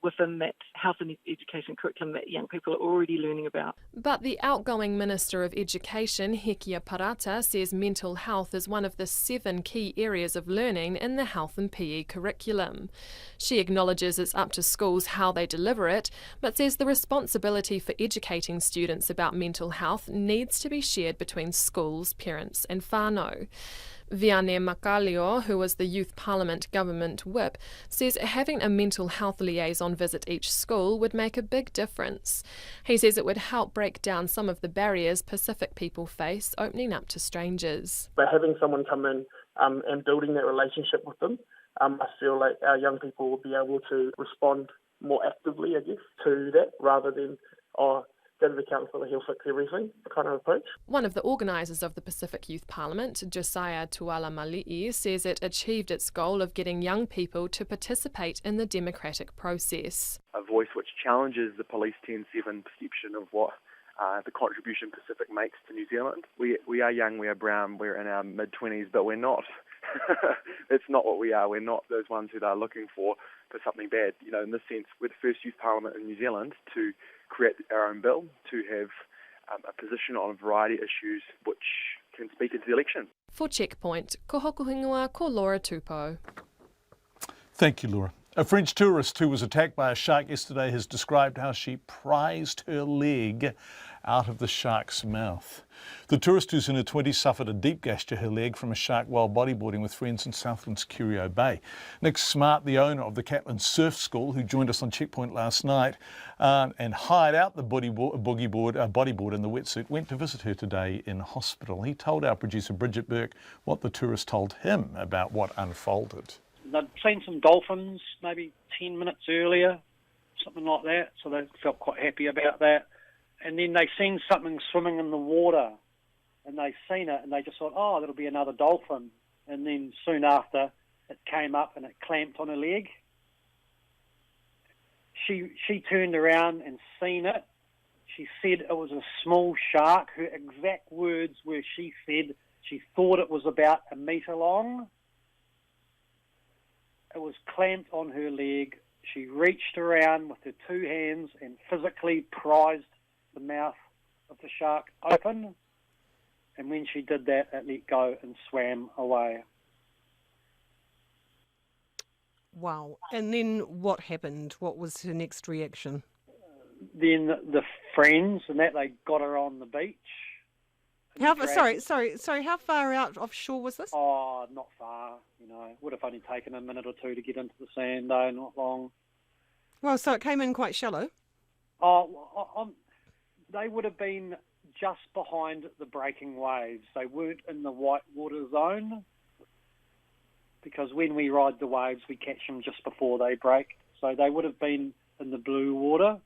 within that health and education curriculum that young people are already learning about. But the outgoing Minister of Education, Hekia Parata, says mental health is one of the 7 key areas of learning in the health and PE curriculum. She acknowledges it's up to schools how they deliver it, but says the responsibility for educating students about mental health needs to be shared between schools, parents and whānau. Viane Makalio, who was the Youth Parliament government whip, says having a mental health liaison visit each school would make a big difference. He says it would help break down some of the barriers Pacific people face opening up to strangers. By having someone come in and building that relationship with them, I feel like our young people will be able to respond more actively, I guess, to that rather than, go to the council, he'll fix everything kind of approach. One of the organisers of the Pacific Youth Parliament, Josiah Tuala Mali'i, says it achieved its goal of getting young people to participate in the democratic process. A voice which challenges the Police 10-7 perception of what the contribution Pacific makes to New Zealand. We are young, we are brown, we're in our mid-20s, but we're not. That's not what we are. We're not those ones who are looking for something bad. You know, in this sense, we're the first youth parliament in New Zealand to create our own bill, to have a position on a variety of issues which can speak into the election. For Checkpoint, ko hokuhingoa ko Laura Tupou. Thank you, Laura. A French tourist who was attacked by a shark yesterday has described how she prized her leg out of the shark's mouth. The tourist, who's in her 20s, suffered a deep gash to her leg from a shark while bodyboarding with friends in Southland's Curio Bay. Nick Smart, the owner of the Catlin Surf School, who joined us on Checkpoint last night and hired out the bodyboard in the wetsuit, went to visit her today in hospital. He told our producer Bridget Burke what the tourist told him about what unfolded. They'd seen some dolphins maybe 10 minutes earlier, something like that, so they felt quite happy about that. And then they seen something swimming in the water, and they seen it, and they just thought, oh, that'll be another dolphin. And then soon after, it came up and it clamped on her leg. She turned around and seen it. She said it was a small shark. Her exact words were, she said she thought it was about 1 metre long. It was clamped on her leg. She reached around with her two hands and physically prized the mouth of the shark open, and when she did that, it let go and swam away. Wow. And then what happened? What was her next reaction? Then the friends and that, they got her on the beach. Sorry, how far out offshore was this? Oh, not far, would have only taken a minute or two to get into the sand though, not long. Well, so it came in quite shallow? They would have been just behind the breaking waves. They weren't in the white water zone, because when we ride the waves, we catch them just before they break. So they would have been in the blue water,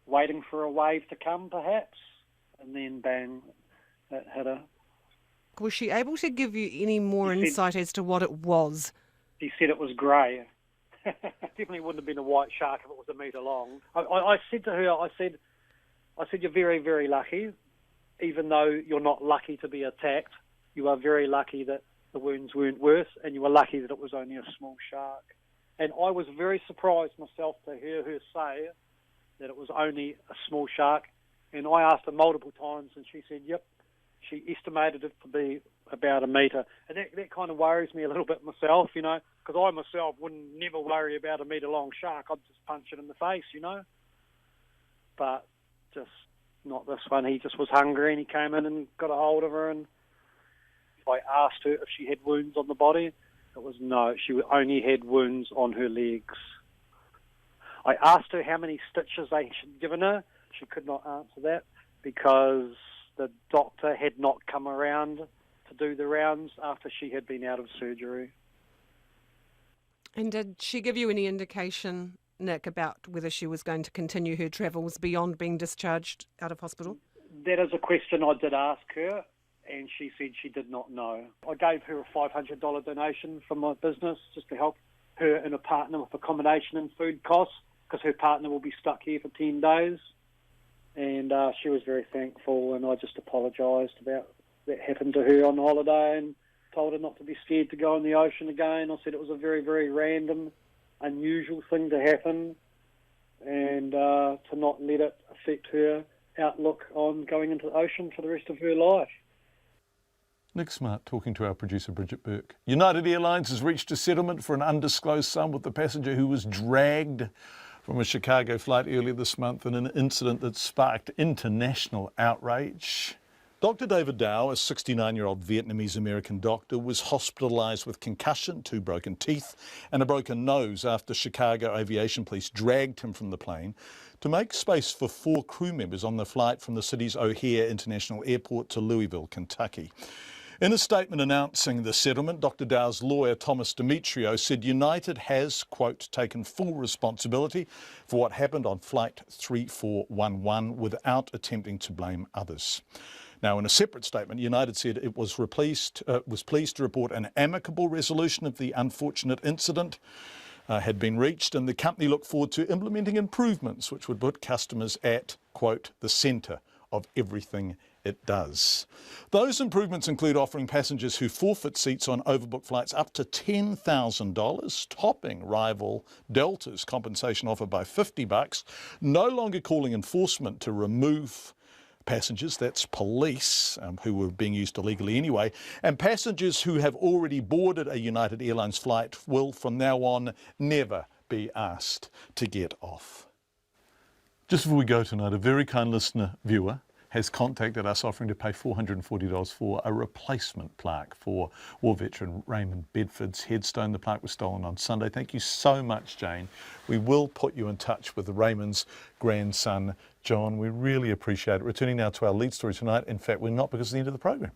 waiting for a wave to come, perhaps, and then bang, it hit her. Was she able to give you any more insight as to what it was? She said it was grey. Definitely wouldn't have been a white shark if it was 1 metre long. I said to her, I said, you're very, very lucky. Even though you're not lucky to be attacked, you are very lucky that the wounds weren't worse, and you were lucky that it was only a small shark. And I was very surprised myself to hear her say that it was only a small shark. And I asked her multiple times, and she said, yep, she estimated it to be about 1 metre. And that kind of worries me a little bit myself, because I myself wouldn't never worry about 1 metre long shark. I'd just punch it in the face, But just not this one. He just was hungry and he came in and got a hold of her, and I asked her if she had wounds on the body. It was no, she only had wounds on her legs. I asked her how many stitches they had given her. She could not answer that because the doctor had not come around to do the rounds after she had been out of surgery. And did she give you any indication, Nick, about whether she was going to continue her travels beyond being discharged out of hospital? That is a question I did ask her, and she said she did not know. I gave her a $500 donation from my business just to help her and her partner with accommodation and food costs, because her partner will be stuck here for 10 days. And she was very thankful, and I just apologised about that happened to her on holiday and told her not to be scared to go in the ocean again. I said it was a very, very random, unusual thing to happen, and to not let it affect her outlook on going into the ocean for the rest of her life. Nick Smart talking to our producer Bridget Burke. United Airlines has reached a settlement for an undisclosed sum with the passenger who was dragged from a Chicago flight earlier this month in an incident that sparked international outrage. Dr. David Dow, a 69-year-old Vietnamese-American doctor, was hospitalised with concussion, 2 broken teeth and a broken nose after Chicago Aviation Police dragged him from the plane to make space for 4 crew members on the flight from the city's O'Hare International Airport to Louisville, Kentucky. In a statement announcing the settlement, Dr. Dow's lawyer, Thomas Demetrio, said United has, quote, taken full responsibility for what happened on Flight 3411 without attempting to blame others. Now, in a separate statement, United said it was pleased to report an amicable resolution of the unfortunate incident had been reached, and the company looked forward to implementing improvements which would put customers at, quote, the centre of everything it does. Those improvements include offering passengers who forfeit seats on overbooked flights up to $10,000, topping rival Delta's compensation offer by $50, no longer calling enforcement to remove passengers, that's police, who were being used illegally anyway, and passengers who have already boarded a United Airlines flight will from now on never be asked to get off. Just before we go tonight, a very kind listener viewer has contacted us offering to pay $440 for a replacement plaque for war veteran Raymond Bedford's headstone. The plaque was stolen on Sunday. Thank you so much, Jane. We will put you in touch with Raymond's grandson, John. We really appreciate it. Returning now to our lead story tonight. In fact, we're not, because it's the end of the program.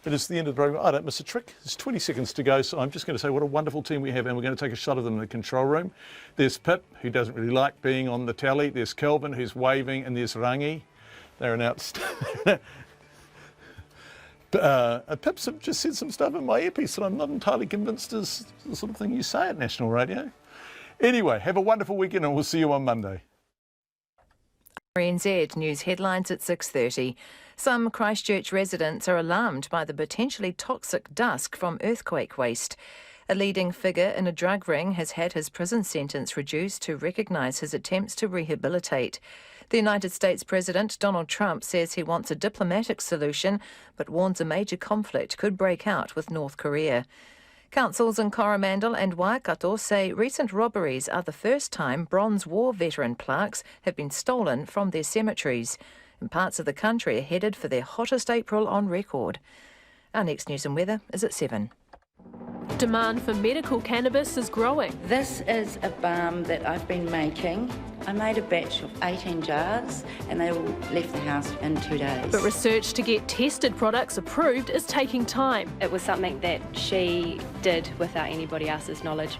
It is the end of the program. I don't miss a trick. There's 20 seconds to go, so I'm just going to say what a wonderful team we have, and we're going to take a shot of them in the control room. There's Pip, who doesn't really like being on the tally. There's Kelvin, who's waving, and there's Rangi. They're announced. Pip's just said some stuff in my earpiece that I'm not entirely convinced is the sort of thing you say at national radio. Anyway, have a wonderful weekend, and we'll see you on Monday. RNZ news headlines at 6:30. Some Christchurch residents are alarmed by the potentially toxic dust from earthquake waste. A leading figure in a drug ring has had his prison sentence reduced to recognise his attempts to rehabilitate. The United States President Donald Trump says he wants a diplomatic solution, but warns a major conflict could break out with North Korea. Councils in Coromandel and Waikato say recent robberies are the first time Bronze War veteran plaques have been stolen from their cemeteries. And parts of the country are headed for their hottest April on record. Our next news and weather is at 7. Demand for medical cannabis is growing. This is a balm that I've been making. I made a batch of 18 jars and they all left the house in 2 days. But research to get tested products approved is taking time. It was something that she did without anybody else's knowledge.